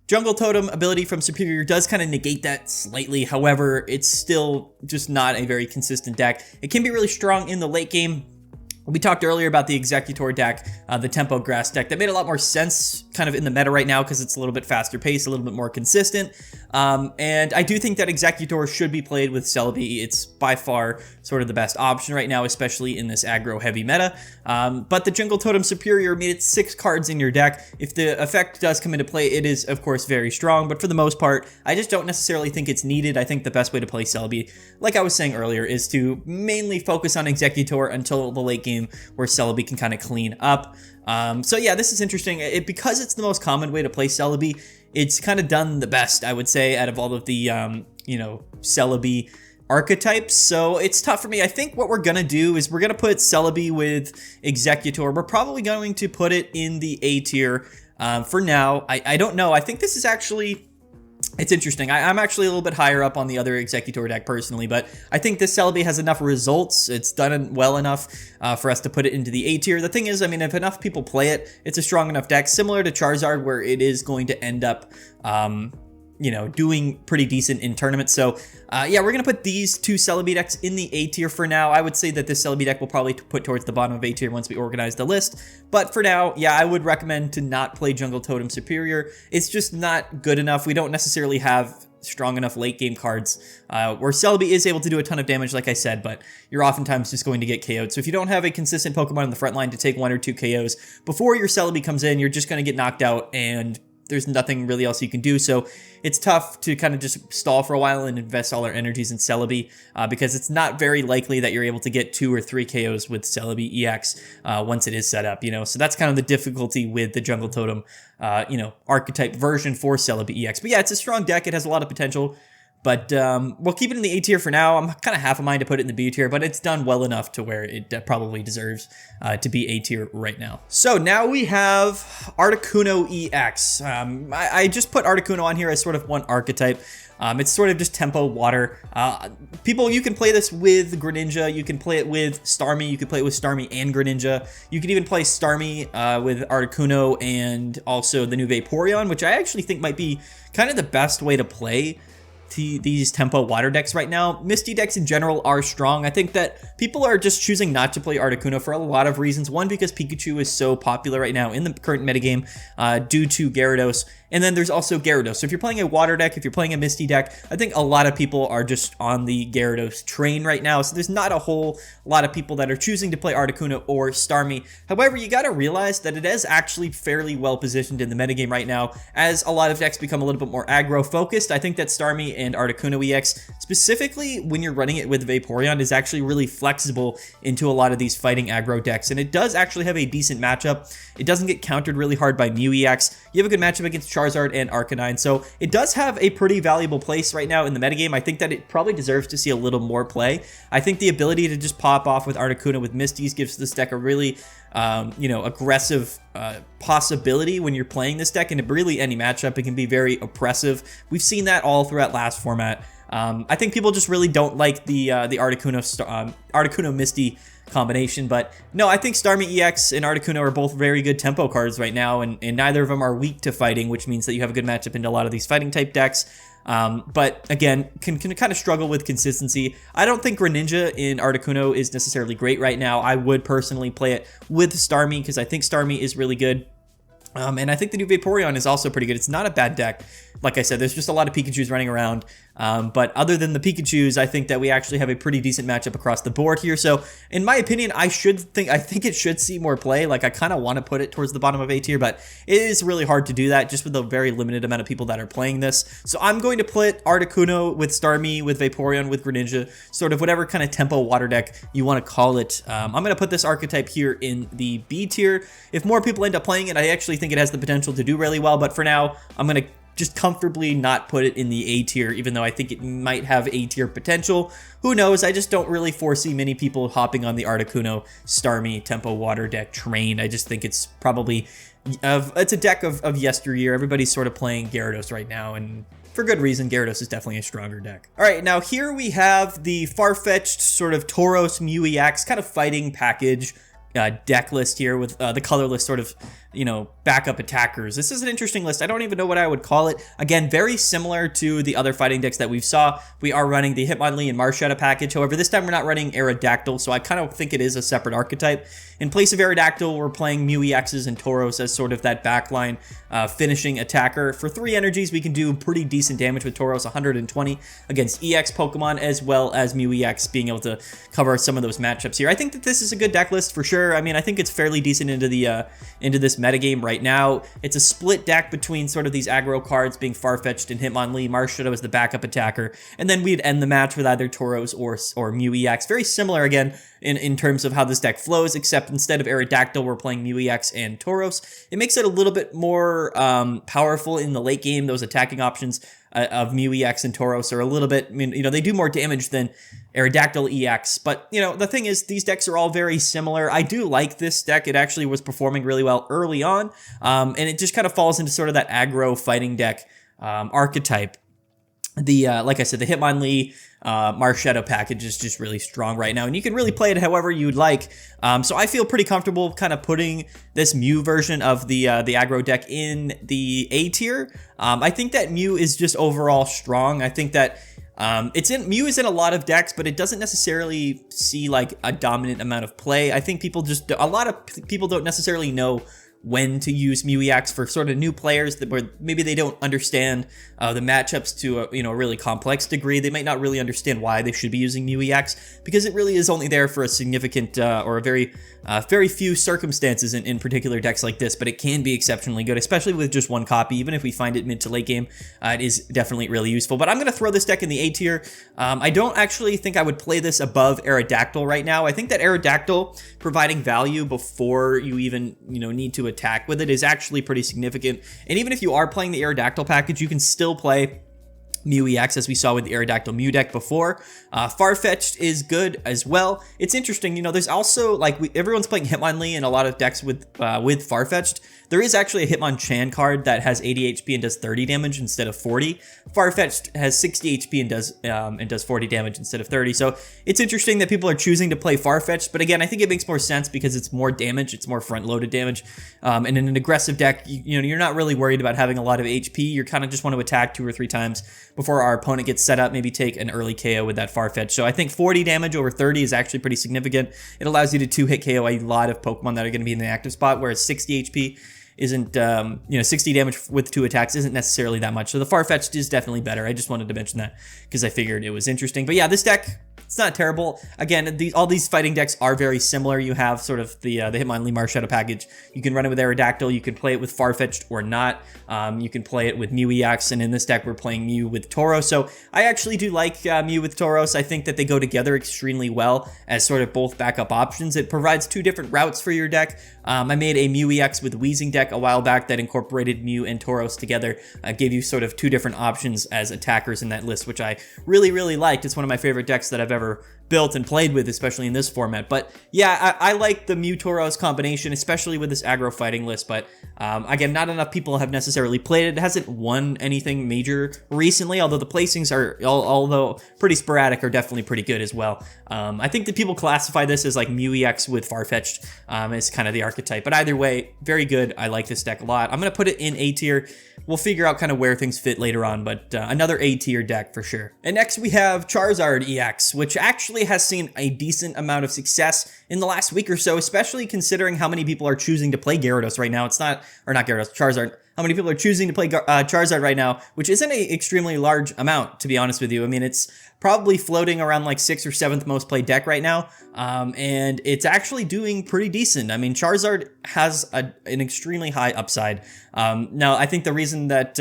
Jungle Totem ability from Superior does kind of negate that slightly. However, it's still just not a very consistent deck. It can be really strong in the late game. We talked earlier about the Exeggutor deck, the Tempo Grass deck. That made a lot more sense kind of in the meta right now because it's a little bit faster paced, a little bit more consistent. And I do think that Exeggutor should be played with Celebi. It's by far sort of the best option right now, especially in this aggro heavy meta. But the Jungle Totem Superior made it 6 cards in your deck. If the effect does come into play, it is of course very strong, but for the most part, I just don't necessarily think it's needed. I think the best way to play Celebi, like I was saying earlier, is to mainly focus on Exeggutor until the late game, where Celebi can kind of clean up. So yeah, this is interesting. Because it's the most common way to play Celebi, it's kind of done the best, I would say, out of all of the, Celebi archetypes. So it's tough for me. I think what we're going to do is we're going to put Celebi with Exeggutor. We're probably going to put it in the A tier for now. I don't know. I think this is actually... It's interesting. I'm actually a little bit higher up on the other Exeggutor deck personally, but I think this Celebi has enough results. It's done well enough for us to put it into the A tier. The thing is, I mean, if enough people play it, it's a strong enough deck, similar to Charizard, where it is going to end up, doing pretty decent in tournaments. So, yeah, we're going to put these 2 Celebi decks in the A tier for now. I would say that this Celebi deck will probably put towards the bottom of A tier once we organize the list. But for now, yeah, I would recommend to not play Jungle Totem Superior. It's just not good enough. We don't necessarily have strong enough late game cards where Celebi is able to do a ton of damage, like I said, but you're oftentimes just going to get KO'd. So if you don't have a consistent Pokemon in the front line to take 1 or 2 KOs before your Celebi comes in, you're just going to get knocked out, and there's nothing really else you can do. So it's tough to kind of just stall for a while and invest all our energies in Celebi because it's not very likely that you're able to get 2 or 3 KOs with Celebi EX once it is set up, So that's kind of the difficulty with the Jungle Totem, archetype version for Celebi EX. But yeah, it's a strong deck. It has a lot of potential. But we'll keep it in the A tier for now. I'm kind of half a mind to put it in the B tier, but it's done well enough to where it probably deserves to be A tier right now. So now we have Articuno EX. I just put Articuno on here as sort of one archetype. It's sort of just tempo water. People, you can play this with Greninja. You can play it with Starmie. You can play it with Starmie and Greninja. You can even play Starmie with Articuno and also the new Vaporeon, which I actually think might be kind of the best way to play these tempo water decks right now. Misty decks in general are strong. I think that people are just choosing not to play Articuno for a lot of reasons. One, because Pikachu is so popular right now in the current metagame due to Gyarados. And then there's also Gyarados. So if you're playing a water deck, if you're playing a Misty deck, I think a lot of people are just on the Gyarados train right now. So there's not a whole lot of people that are choosing to play Articuno or Starmie. However, you got to realize that it is actually fairly well positioned in the metagame right now, as a lot of decks become a little bit more aggro focused. I think that Starmie and Articuno EX, specifically when you're running it with Vaporeon, is actually really flexible into a lot of these fighting aggro decks. And it does actually have a decent matchup. It doesn't get countered really hard by Mew EX. You have a good matchup against Charizard and Arcanine, so it does have a pretty valuable place right now in the metagame. I think that it probably deserves to see a little more play. I think the ability to just pop off with Articuno with Misties gives this deck a really, aggressive possibility when you're playing this deck, and really any matchup, it can be very oppressive. We've seen that all throughout last format. I think people just really don't like the Articuno Misty combination, but no, I think Starmie EX and Articuno are both very good tempo cards right now, and neither of them are weak to fighting, which means that you have a good matchup into a lot of these fighting type decks. But again, can kind of struggle with consistency. I don't think Greninja in Articuno is necessarily great right now. I would personally play it with Starmie because I think Starmie is really good. And I think the new Vaporeon is also pretty good. It's not a bad deck. Like I said, there's just a lot of Pikachus running around. But other than the Pikachus, I think that we actually have a pretty decent matchup across the board here. So in my opinion, I think it should see more play. Like I kind of want to put it towards the bottom of A tier, but it is really hard to do that just with the very limited amount of people that are playing this. So I'm going to put Articuno with Starmie, with Vaporeon, with Greninja, sort of whatever kind of tempo water deck you want to call it. I'm going to put this archetype here in the B tier. If more people end up playing it, I actually think it has the potential to do really well, but for now, I'm going to just comfortably not put it in the A tier, even though I think it might have A tier potential. Who knows? I just don't really foresee many people hopping on the Articuno Starmie tempo water deck train. I just think it's probably it's a deck of yesteryear. Everybody's sort of playing Gyarados right now, and for good reason. Gyarados is definitely a stronger deck. All right, now here we have the Farfetch'd sort of Tauros Mew EX kind of fighting package deck list here with the colorless sort of, backup attackers. This is an interesting list. I don't even know what I would call it. Again, very similar to the other fighting decks that we've saw. We are running the Hitmonlee and Marshetta package. However, this time we're not running Aerodactyl, so I kind of think it is a separate archetype. In place of Aerodactyl, we're playing Mew EXs and Tauros as sort of that backline finishing attacker. For 3 energies, we can do pretty decent damage with Tauros, 120 against EX Pokemon, as well as Mew EX being able to cover some of those matchups here. I think that this is a good deck list for sure. I mean, I think it's fairly decent into this metagame right now. It's a split deck between sort of these aggro cards being Farfetch'd and Hitmonlee. Marshetta was the backup attacker, and then we'd end the match with either Tauros or Mew EX. Very similar again in terms of how this deck flows, except instead of Aerodactyl, we're playing Mew EX and Tauros. It makes it a little bit more powerful in the late game. Those attacking options of Mew EX and Tauros are a little bit, they do more damage than Aerodactyl EX. But, the thing is, these decks are all very similar. I do like this deck. It actually was performing really well early on, and it just kind of falls into sort of that aggro fighting deck archetype. Like I said, the Hitmonlee Marshetta package is just really strong right now, and you can really play it however you'd like. So I feel pretty comfortable kind of putting this Mew version of the aggro deck in the A tier. I think that Mew is just overall strong. I think that Mew is in a lot of decks, but it doesn't necessarily see like a dominant amount of play. I think a lot of people don't necessarily know when to use Mew EX for sort of new players where maybe they don't understand the matchups to a really complex degree. They might not really understand why they should be using Mew EX, because it really is only there for a significant or a very few circumstances in particular decks like this, but it can be exceptionally good, especially with just one copy. Even if we find it mid to late game, it is definitely really useful. But I'm going to throw this deck in the A tier. I don't actually think I would play this above Aerodactyl right now. I think that Aerodactyl providing value before you even need to attack with it is actually pretty significant. And even if you are playing the Aerodactyl package, you can still play Mew EX, as we saw with the Aerodactyl Mew deck before. Farfetch'd is good as well. It's interesting, you know, there's also, like, everyone's playing Hitmonlee in a lot of decks with Farfetch'd. There is actually a Hitmonchan card that has 80 HP and does 30 damage instead of 40. Farfetch'd has 60 HP and does 40 damage instead of 30. So it's interesting that people are choosing to play Farfetch'd, but again, I think it makes more sense because it's more damage, it's more front-loaded damage. And in an aggressive deck, you know, you're not really worried about having a lot of HP. You kind of just want to attack 2 or 3 times before our opponent gets set up, maybe take an early KO with that Farfetch'd. So I think 40 damage over 30 is actually pretty significant. It allows you to 2-hit KO a lot of Pokemon that are going to be in the active spot, whereas 60 HP isn't, you know, 60 damage with 2 attacks isn't necessarily that much. So the Farfetch'd is definitely better. I just wanted to mention that because I figured it was interesting. But yeah, this deck, it's not terrible. Again, all these fighting decks are very similar. You have sort of the Hitmonlee Marshadow package. You can run it with Aerodactyl. You can play it with Farfetch'd or not. You can play it with Mew EX, and in this deck, we're playing Mew with Tauros. So I actually do like Mew with Tauros. I think that they go together extremely well as sort of both backup options. It provides 2 different routes for your deck. I made a Mew EX with Weezing deck a while back that incorporated Mew and Tauros together. Gave you sort of 2 different options as attackers in that list, which I really, really liked. It's one of my favorite decks that I've ever built and played with, especially in this format. But yeah, I like the Mew Tauros combination, especially with this aggro fighting list. But again, not enough people have necessarily played it. It hasn't won anything major recently, although the placings are, although pretty sporadic, are definitely pretty good as well. I think that people classify this as like Mew EX with Farfetch'd as kind of the archetype. But either way, very good. I like this deck a lot. I'm going to put it in A tier. We'll figure out kind of where things fit later on, but another A tier deck for sure. And next we have Charizard EX, which actually has seen a decent amount of success in the last week or so, especially considering how many people are choosing to play Gyarados right now. It's not, or not Gyarados, Charizard. How many people are choosing to play Charizard right now, which isn't an extremely large amount, to be honest with you. I mean, it's probably floating around like 6th or 7th most played deck right now, and it's actually doing pretty decent. I mean, Charizard has an extremely high upside. Now, I think the reason that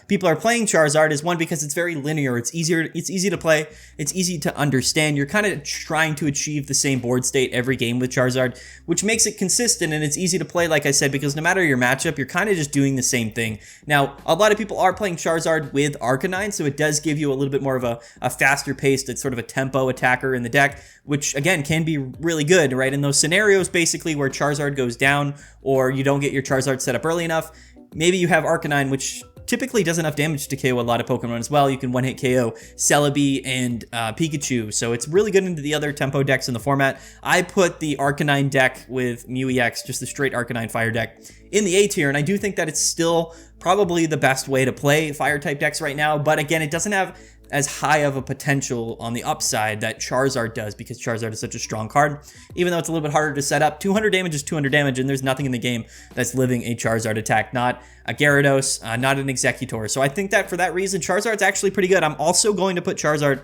people are playing Charizard is, one, because it's very linear. It's easy to play. It's easy to understand. You're kind of trying to achieve the same board state every game with Charizard, which makes it consistent, and it's easy to play, like I said, because no matter your matchup, you're kind of just doing the same thing. Now, a lot of people are playing Charizard with Arcanine, so it does give you a little bit more of a faster paced, it's sort of a tempo attacker in the deck, which again can be really good, right? In those scenarios basically where Charizard goes down or you don't get your Charizard set up early enough, maybe you have Arcanine, which typically does enough damage to KO a lot of Pokemon as well. You can one-hit KO Celebi and Pikachu, so it's really good into the other tempo decks in the format. I put the Arcanine deck with Mew EX, just the straight Arcanine Fire deck, in the A tier, and I do think that it's still probably the best way to play Fire-type decks right now, but again, it doesn't have as high of a potential on the upside that Charizard does, because Charizard is such a strong card. Even though it's a little bit harder to set up, 200 damage is 200 damage, and there's nothing in the game that's living a Charizard attack. Not a Gyarados, not an Exeggutor. So I think that for that reason, Charizard's actually pretty good. I'm also going to put Charizard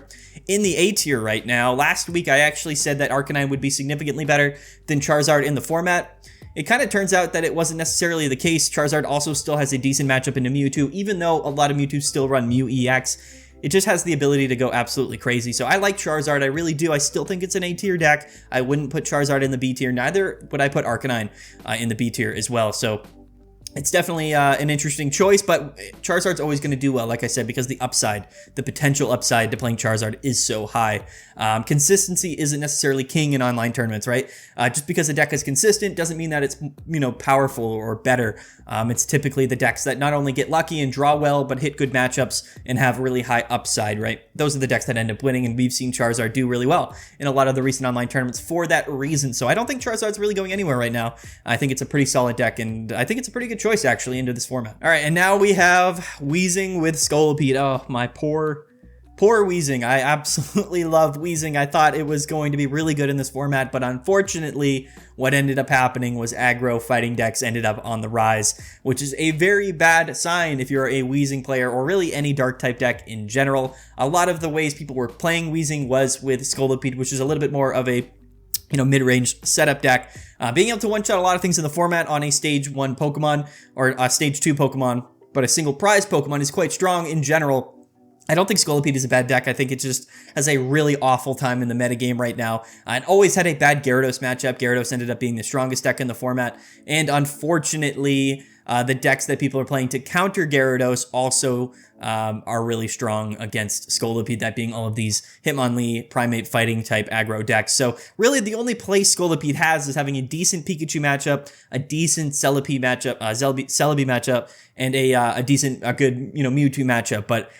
in the A tier right now. Last week, I actually said that Arcanine would be significantly better than Charizard in the format. It kind of turns out that it wasn't necessarily the case. Charizard also still has a decent matchup into Mewtwo, even though a lot of Mewtwo still run Mew EX. It just has the ability to go absolutely crazy. So I like Charizard, I really do. I still think it's an A tier deck. I wouldn't put Charizard in the B tier, neither would I put Arcanine in the B tier as well. So it's definitely an interesting choice, but Charizard's always going to do well, like I said, because the upside, the potential upside to playing Charizard is so high. Consistency isn't necessarily king in online tournaments, right? Just because a deck is consistent doesn't mean that it's, you know, powerful or better. It's typically the decks that not only get lucky and draw well, but hit good matchups and have really high upside, right? Those are the decks that end up winning, and we've seen Charizard do really well in a lot of the recent online tournaments for that reason. So I don't think Charizard's really going anywhere right now. I think it's a pretty solid deck, and I think it's a pretty good choice actually into this format. All right, and now we have Weezing with Scolipede. Oh, my poor Weezing. I absolutely loved Weezing. I thought it was going to be really good in this format, but unfortunately, what ended up happening was aggro fighting decks ended up on the rise, which is a very bad sign if you're a Weezing player, or really any dark type deck in general. A lot of the ways people were playing Weezing was with Scolipede, which is a little bit more of a, you know, mid-range setup deck. Being able to one-shot a lot of things in the format on a stage 1 Pokemon or a stage 2 Pokemon, but a single prize Pokemon is quite strong in general. I don't think Scolipede is a bad deck. I think it just has a really awful time in the metagame right now. It always had a bad Gyarados matchup. Gyarados ended up being the strongest deck in the format. And unfortunately, the decks that people are playing to counter Gyarados also are really strong against Scolipede, that being all of these Hitmonlee, Primeape Fighting type aggro decks. So really the only place Scolipede has is having a decent Pikachu matchup, a decent Celebi matchup, Celebi matchup, and a good Mewtwo matchup. But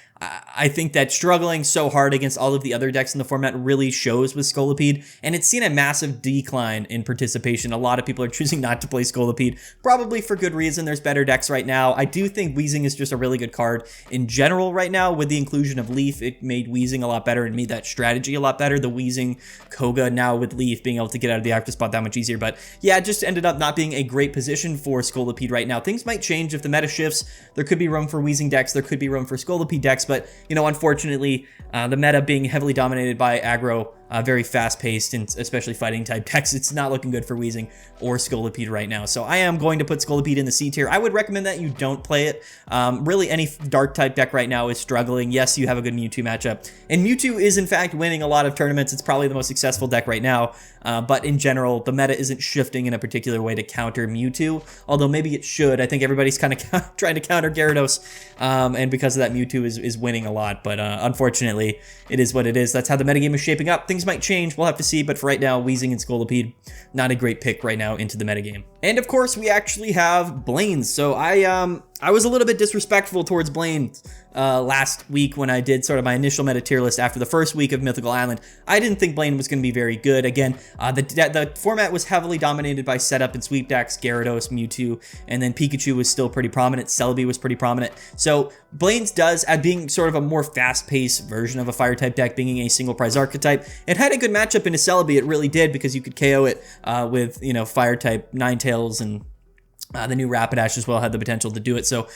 I think that struggling so hard against all of the other decks in the format really shows with Scolipede, and it's seen a massive decline in participation. A lot of people are choosing not to play Scolipede, probably for good reason. There's better decks right now. I do think Weezing is just a really good card in general right now. With the inclusion of Leaf, it made Weezing a lot better and made that strategy a lot better. The Weezing Koga now with Leaf being able to get out of the active spot that much easier. But yeah, it just ended up not being a great position for Scolipede right now. Things might change if the meta shifts. There could be room for Weezing decks. There could be room for Scolipede decks. But, unfortunately, the meta being heavily dominated by aggro, very fast-paced, and especially fighting-type decks, it's not looking good for Weezing or Scolipede right now. So I am going to put Scolipede in the C tier. I would recommend that you don't play it. Really, any Dark-type deck right now is struggling. Yes, you have a good Mewtwo matchup. And Mewtwo is, in fact, winning a lot of tournaments. It's probably the most successful deck right now. But in general, the meta isn't shifting in a particular way to counter Mewtwo, although maybe it should. I think everybody's kind of trying to counter Gyarados, and because of that, Mewtwo is winning a lot. But unfortunately, it is what it is. That's how the metagame is shaping up. Things might change. We'll have to see. But for right now, Weezing and Scolipede, not a great pick right now into the metagame. And of course, we actually have Blane. So I was a little bit disrespectful towards Blane last week when I did sort of my initial meta tier list after the first week of Mythical Island. I didn't think Blane was going to be very good. Again, the format was heavily dominated by setup and sweep decks, Gyarados, Mewtwo, and then Pikachu was still pretty prominent. Celebi was pretty prominent. So Blane's does, at being sort of a more fast-paced version of a fire-type deck, being a single prize archetype, it had a good matchup into Celebi. It really did, because you could KO it with, fire-type Ninetales, and the new Rapidash as well had the potential to do it. So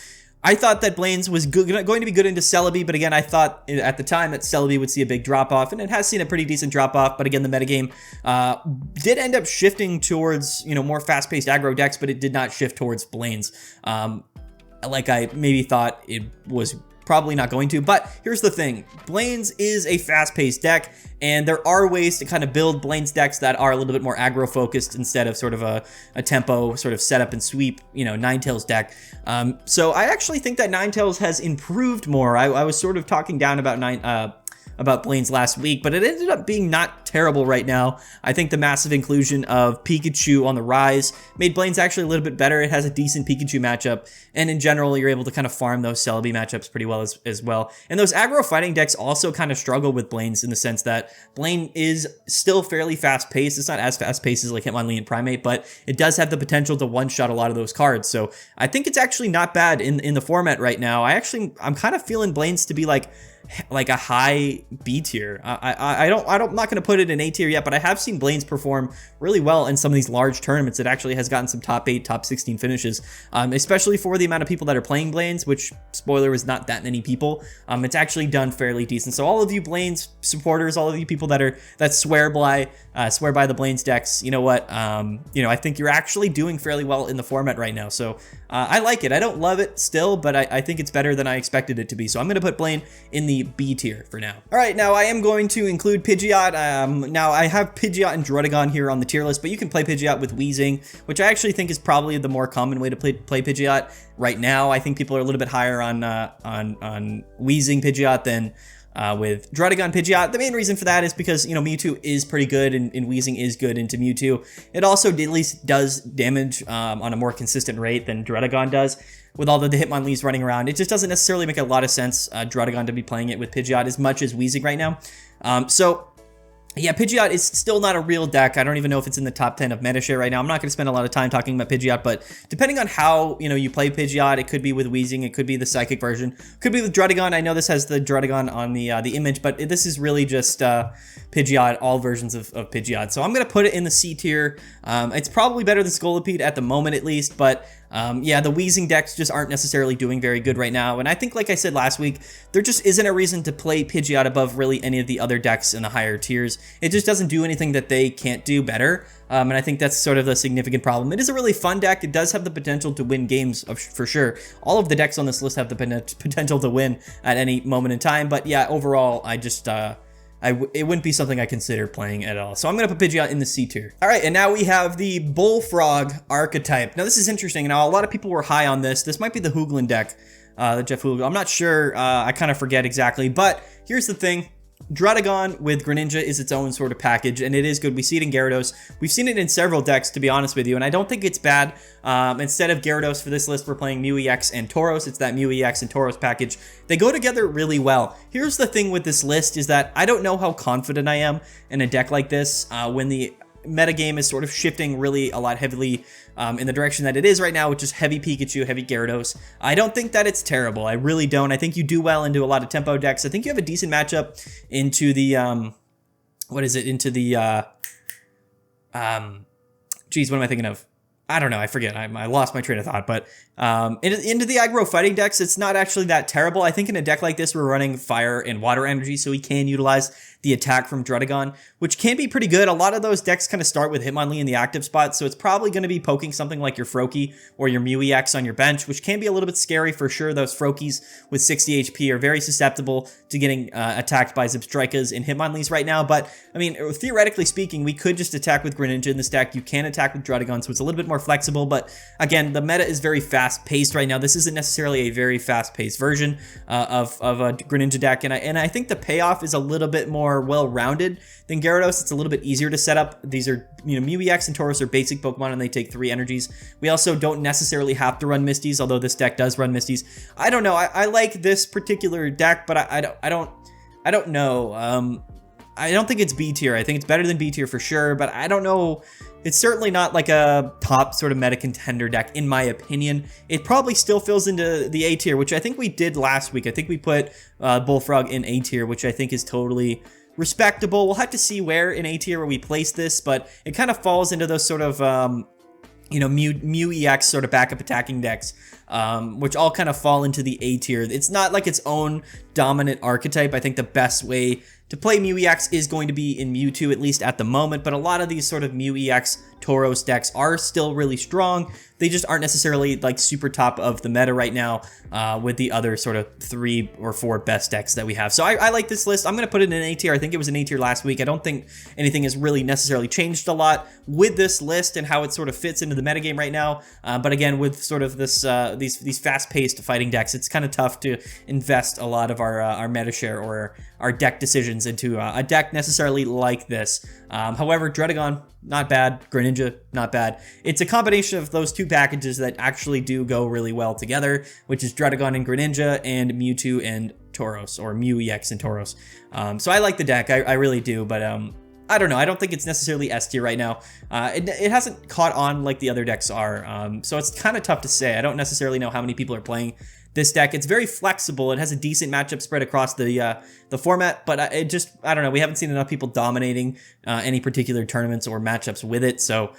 I thought that Blane's was going to be good into Celebi, but again, I thought at the time that Celebi would see a big drop-off, and it has seen a pretty decent drop-off, but again, the metagame did end up shifting towards, more fast-paced aggro decks, but it did not shift towards Blane's, like I maybe thought it was probably not going to. But here's the thing, Blane's is a fast-paced deck, and there are ways to kind of build Blane's decks that are a little bit more aggro focused instead of sort of a tempo sort of setup and sweep, Ninetales deck. So I actually think that Ninetales has improved more. I was sort of talking down about Blane's last week, but it ended up being not terrible right now. I think the massive inclusion of Pikachu on the rise made Blane's actually a little bit better. It has a decent Pikachu matchup, and in general, you're able to kind of farm those Celebi matchups pretty well as well. And those aggro fighting decks also kind of struggle with Blane's in the sense that Blane is still fairly fast-paced. It's not as fast-paced as like Hitmonlee and Primeape, but it does have the potential to one-shot a lot of those cards. So I think it's actually not bad in the format right now. I'm kind of feeling Blane's to be like a high B tier. I'm not going to put it in A tier yet, but I have seen Blane's perform really well in some of these large tournaments. It actually has gotten some top 8, top 16 finishes, especially for the amount of people that are playing Blane's, which, spoiler, is not that many people. It's actually done fairly decent. So all of you Blane's supporters, all of you people that swear by the Blane's decks, you know what? I think you're actually doing fairly well in the format right now. So I like it. I don't love it still, but I think it's better than I expected it to be. So I'm going to put Blane in the B tier for now. All right, now I am going to include Pidgeot. Now I have Pidgeot and Druddigon here on the tier list, but you can play Pidgeot with Weezing, which I actually think is probably the more common way to play Pidgeot right now. I think people are a little bit higher on Weezing Pidgeot than with Druddigon Pidgeot. The main reason for that is because, Mewtwo is pretty good and Weezing is good into Mewtwo. It also at least does damage on a more consistent rate than Druddigon does. With all the Hitmonlees running around, it just doesn't necessarily make a lot of sense, Druddigon to be playing it with Pidgeot as much as Weezing right now. So yeah, Pidgeot is still not a real deck. I don't even know if it's in the top 10 of meta share right now. I'm not going to spend a lot of time talking about Pidgeot, but depending on how, you play Pidgeot, it could be with Weezing, it could be the Psychic version, could be with Druddigon. I know this has the Druddigon on the image, but this is really just Pidgeot, all versions of Pidgeot. So I'm going to put it in the C tier. It's probably better than Scolipede at the moment, at least, but Yeah, the Weezing decks just aren't necessarily doing very good right now, and I think, like I said last week, there just isn't a reason to play Pidgeot above really any of the other decks in the higher tiers. It just doesn't do anything that they can't do better, and I think that's sort of the significant problem. It is a really fun deck. It does have the potential to win games, for sure. All of the decks on this list have the potential to win at any moment in time, but yeah, overall, I just... it wouldn't be something I consider playing at all. So I'm going to put Pidgeot in the C tier. All right, and now we have the Bullfrog archetype. Now this is interesting. Now a lot of people were high on this. This might be the Hooglin deck, the Jeff Hooglin. I'm not sure. I kind of forget exactly. But here's the thing. Druddigon with Greninja is its own sort of package, and it is good. We see it in Gyarados. We've seen it in several decks, to be honest with you, and I don't think it's bad. Instead of Gyarados for this list, we're playing Mew EX and Tauros. It's that Mew EX and Tauros package. They go together really well. Here's the thing with this list is that I don't know how confident I am in a deck like this when the metagame is sort of shifting really a lot heavily in the direction that it is right now, which is heavy Pikachu, heavy Gyarados. I don't think that it's terrible. I really don't. I think you do well into a lot of tempo decks. I think you have a decent matchup into the, geez, what am I thinking of? I don't know. I forget. I lost my train of thought. But into the aggro fighting decks, it's not actually that terrible. I think in a deck like this, we're running fire and water energy, so we can utilize the attack from Druddigon, which can be pretty good. A lot of those decks kind of start with Hitmonlee in the active spot, so it's probably going to be poking something like your Froakie or your Mew EX on your bench, which can be a little bit scary for sure. Those Froakies with 60 HP are very susceptible to getting attacked by Zebstrikas and Hitmonlees right now. But, I mean, theoretically speaking, we could just attack with Greninja in this deck. You can attack with Druddigon, so it's a little bit more flexible. But, again, the meta is very fast-paced right now. This isn't necessarily a very fast-paced version of a Greninja deck, and I think the payoff is a little bit more well-rounded than Gyarados. It's a little bit easier to set up. These are, Mew EX and Tauros are basic Pokemon, and they take 3 energies. We also don't necessarily have to run Misties, although this deck does run Misties. I don't know. I like this particular deck, but I don't know. I don't think it's B tier. I think it's better than B tier for sure, but I don't know. It's certainly not like a top sort of meta contender deck, in my opinion. It probably still fills into the A tier, which I think we did last week. I think we put Bullfrog in A tier, which I think is totally respectable. We'll have to see where in A tier where we place this, but it kind of falls into those sort of Mew EX sort of backup attacking decks, which all kind of fall into the A tier. It's not like its own dominant archetype. I think the best way to play Mew EX is going to be in Mewtwo, at least at the moment, but a lot of these sort of Mew EX Tauros decks are still really strong. They just aren't necessarily like super top of the meta right now with the other sort of 3 or 4 best decks that we have. So I like this list. I'm going to put it in A tier. I think it was an A tier last week. I don't think anything has really necessarily changed a lot with this list and how it sort of fits into the metagame right now. But again, with sort of this these fast-paced fighting decks, it's kind of tough to invest a lot of our meta share or our deck decisions into a deck necessarily like this. However, Druddigon, not bad. Greninja, not bad. It's a combination of those 2 packages that actually do go really well together, which is Druddigon and Greninja and Mewtwo and Tauros, or Mew EX and Tauros. So I like the deck. I really do, but I don't know. I don't think it's necessarily S tier right now. It hasn't caught on like the other decks are, so it's kind of tough to say. I don't necessarily know how many people are playing this deck. It's very flexible. It has a decent matchup spread across the format, but I don't know. We haven't seen enough people dominating any particular tournaments or matchups with it. So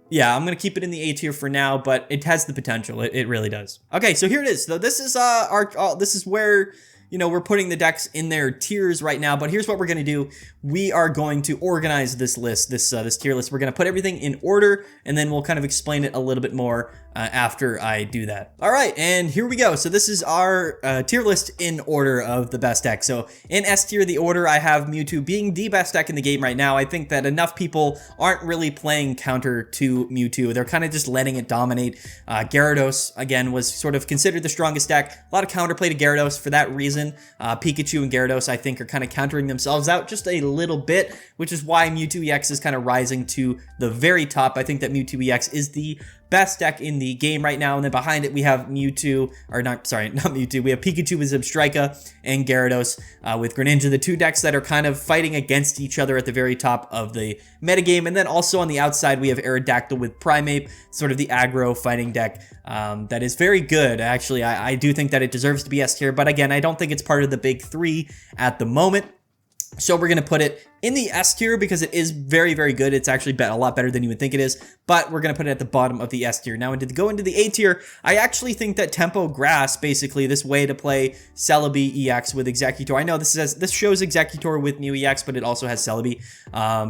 yeah, I'm going to keep it in the A tier for now, but it has the potential. It really does. Okay, so here it is. So this is this is where we're putting the decks in their tiers right now, but here's what we're going to do. We are going to organize this list, this tier list. We're going to put everything in order, and then we'll kind of explain it a little bit more after I do that. All right, and here we go. So this is our tier list in order of the best deck. So in S tier, the order, I have Mewtwo being the best deck in the game right now. I think that enough people aren't really playing counter to Mewtwo. They're kind of just letting it dominate. Gyarados, again, was sort of considered the strongest deck. A lot of counterplay to Gyarados for that reason. Pikachu and Gyarados, I think, are kind of countering themselves out just a little bit, which is why Mewtwo EX is kind of rising to the very top. I think that Mewtwo EX is the best deck in the game right now, and then behind it we have Mewtwo, or not Mewtwo, we have Pikachu with Zebstrika and Gyarados with Greninja, the 2 decks that are kind of fighting against each other at the very top of the metagame. And then also on the outside we have Aerodactyl with Primeape, sort of the aggro fighting deck that is very good. Actually, I do think that it deserves to be S tier, but again, I don't think it's part of the big 3 at the moment. So we're going to put it in the S tier because it is very, very good. It's actually a lot better than you would think it is, but we're going to put it at the bottom of the S tier. Now, to go into the A tier, I actually think that Tempo Grass, basically this way to play Celebi EX with Exeggutor. I know this shows Exeggutor with Mew EX, but it also has Celebi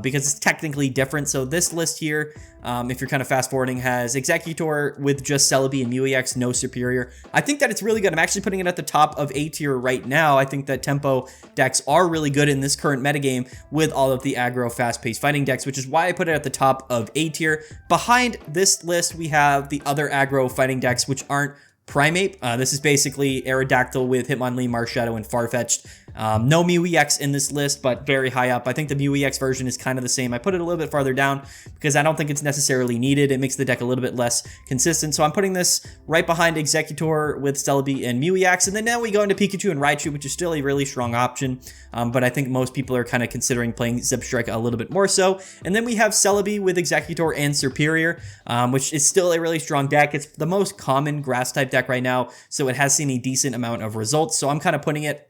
because it's technically different. So this list here, if you're kind of fast forwarding, has Exeggutor with just Celebi and Mew EX, no superior. I think that it's really good. I'm actually putting it at the top of A tier right now. I think that Tempo decks are really good in this current metagame with all of the aggro fast-paced fighting decks, which is why I put it at the top of A tier. Behind this list, we have the other aggro fighting decks, which aren't Primeape. This is basically Aerodactyl with Hitmonlee, Marshadow, and Farfetch'd. No Mew EX in this list, but very high up. I think the Mew EX version is kind of the same. I put it a little bit farther down because I don't think it's necessarily needed. It makes the deck a little bit less consistent. So I'm putting this right behind Exeggutor with Celebi and Mew EX. And then now we go into Pikachu and Raichu, which is still a really strong option. But I think most people are kind of considering playing Zebstrika a little bit more so. And then we have Celebi with Exeggutor and Superior, which is still a really strong deck. It's the most common grass type deck right now, so it has seen a decent amount of results. So I'm kind of putting it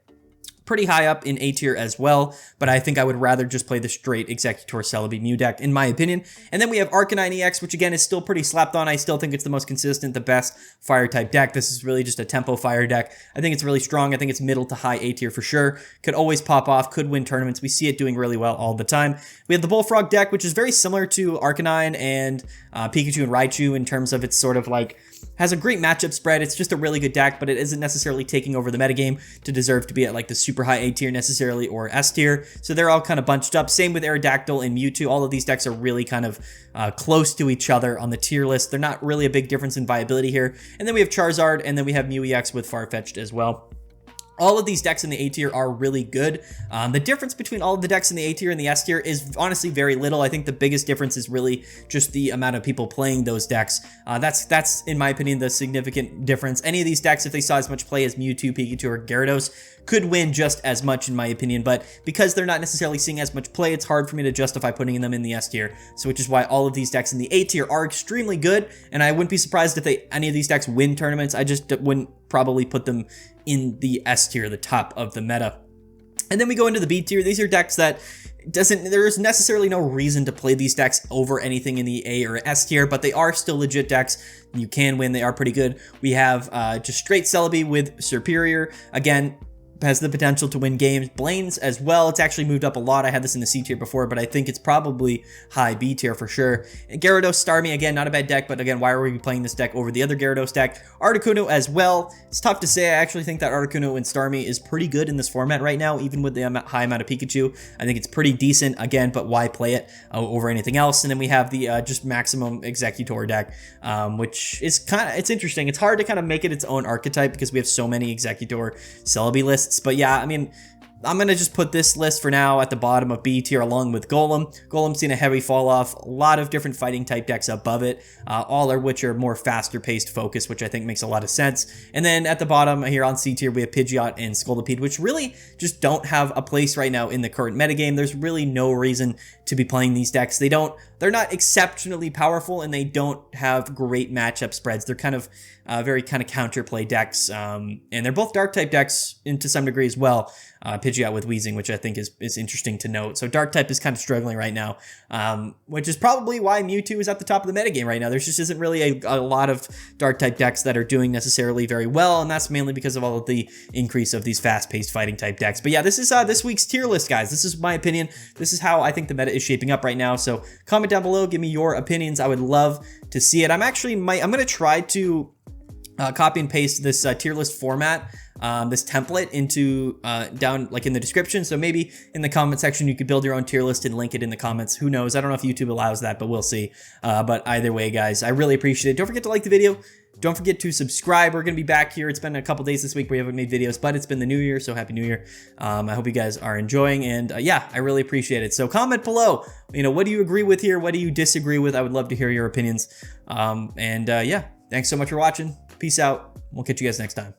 pretty high up in A tier as well, but I think I would rather just play the straight Exeggutor Celebi Mew deck, in my opinion. And then we have Arcanine EX, which again is still pretty slapped on. I still think it's the most consistent, the best fire type deck. This is really just a tempo fire deck. I think it's really strong. I think it's middle to high A tier for sure. Could always pop off, could win tournaments. We see it doing really well all the time. We have the Bullfrog deck, which is very similar to Arcanine and Pikachu and Raichu in terms of its sort of like, has a great matchup spread. It's just a really good deck, but it isn't necessarily taking over the metagame to deserve to be at like the super high A tier necessarily or S tier. So they're all kind of bunched up. Same with Aerodactyl and Mewtwo. All of these decks are really kind of close to each other on the tier list. They're not really a big difference in viability here. And then we have Charizard, and then we have Mew EX with Farfetch'd as well. All of these decks in the A tier are really good. The difference between all of the decks in the A tier and the S tier is honestly very little. I think the biggest difference is really just the amount of people playing those decks. That's in my opinion, the significant difference. Any of these decks, if they saw as much play as Mewtwo, Pikachu, or Gyarados, could win just as much in my opinion, but because they're not necessarily seeing as much play, it's hard for me to justify putting them in the S tier. So which is why all of these decks in the A tier are extremely good, and I wouldn't be surprised if any of these decks win tournaments. I just wouldn't probably put them in the S tier, the top of the meta. And then we go into the B tier. These are decks that there's necessarily no reason to play these decks over anything in the A or S tier, but they are still legit decks. You can win. They are pretty good. We have just straight Celebi with Superior. Again, has the potential to win games. Blane's as well. It's actually moved up a lot. I had this in the C tier before, but I think it's probably high B tier for sure. And Gyarados, Starmie, again, not a bad deck, but again, why are we playing this deck over the other Gyarados deck? Articuno as well. It's tough to say. I actually think that Articuno and Starmie is pretty good in this format right now, even with the high amount of Pikachu. I think it's pretty decent, again, but why play it over anything else? And then we have the just maximum Exeggutor deck, which is it's interesting. It's hard to kind of make it its own archetype because we have so many Exeggutor Celebi lists. But yeah, I mean, I'm going to just put this list for now at the bottom of B tier along with Golem. Golem's seen a heavy fall off, a lot of different fighting type decks above it, all of which are more faster paced focus, which I think makes a lot of sense. And then at the bottom here on C tier, we have Pidgeot and Scolipede, which really just don't have a place right now in the current metagame. There's really no reason to be playing these decks. They're not exceptionally powerful, and they don't have great matchup spreads. They're kind of very kind of counterplay decks, and they're both dark type decks to some degree as well. Pidgeot with Weezing, which I think is interesting to note. So dark type is kind of struggling right now, which is probably why Mewtwo is at the top of the metagame right now. There just isn't really a lot of dark type decks that are doing necessarily very well, and that's mainly because of all of the increase of these fast-paced fighting type decks. But yeah, this is this week's tier list, guys. This is my opinion. This is how I think the meta is shaping up right now. So comment down below, give me your opinions. I would love to see it. I'm going to try to copy and paste this tier list format, this template into down like in the description. So maybe in the comment section, you could build your own tier list and link it in the comments. Who knows? I don't know if YouTube allows that, but we'll see. But either way, guys, I really appreciate it. Don't forget to like the video. Don't forget to subscribe. We're going to be back here. It's been a couple days this week where we haven't made videos, but it's been the new year, so happy new year. I hope you guys are enjoying, and yeah, I really appreciate it. So comment below, what do you agree with here? What do you disagree with? I would love to hear your opinions. Yeah, thanks so much for watching. Peace out. We'll catch you guys next time.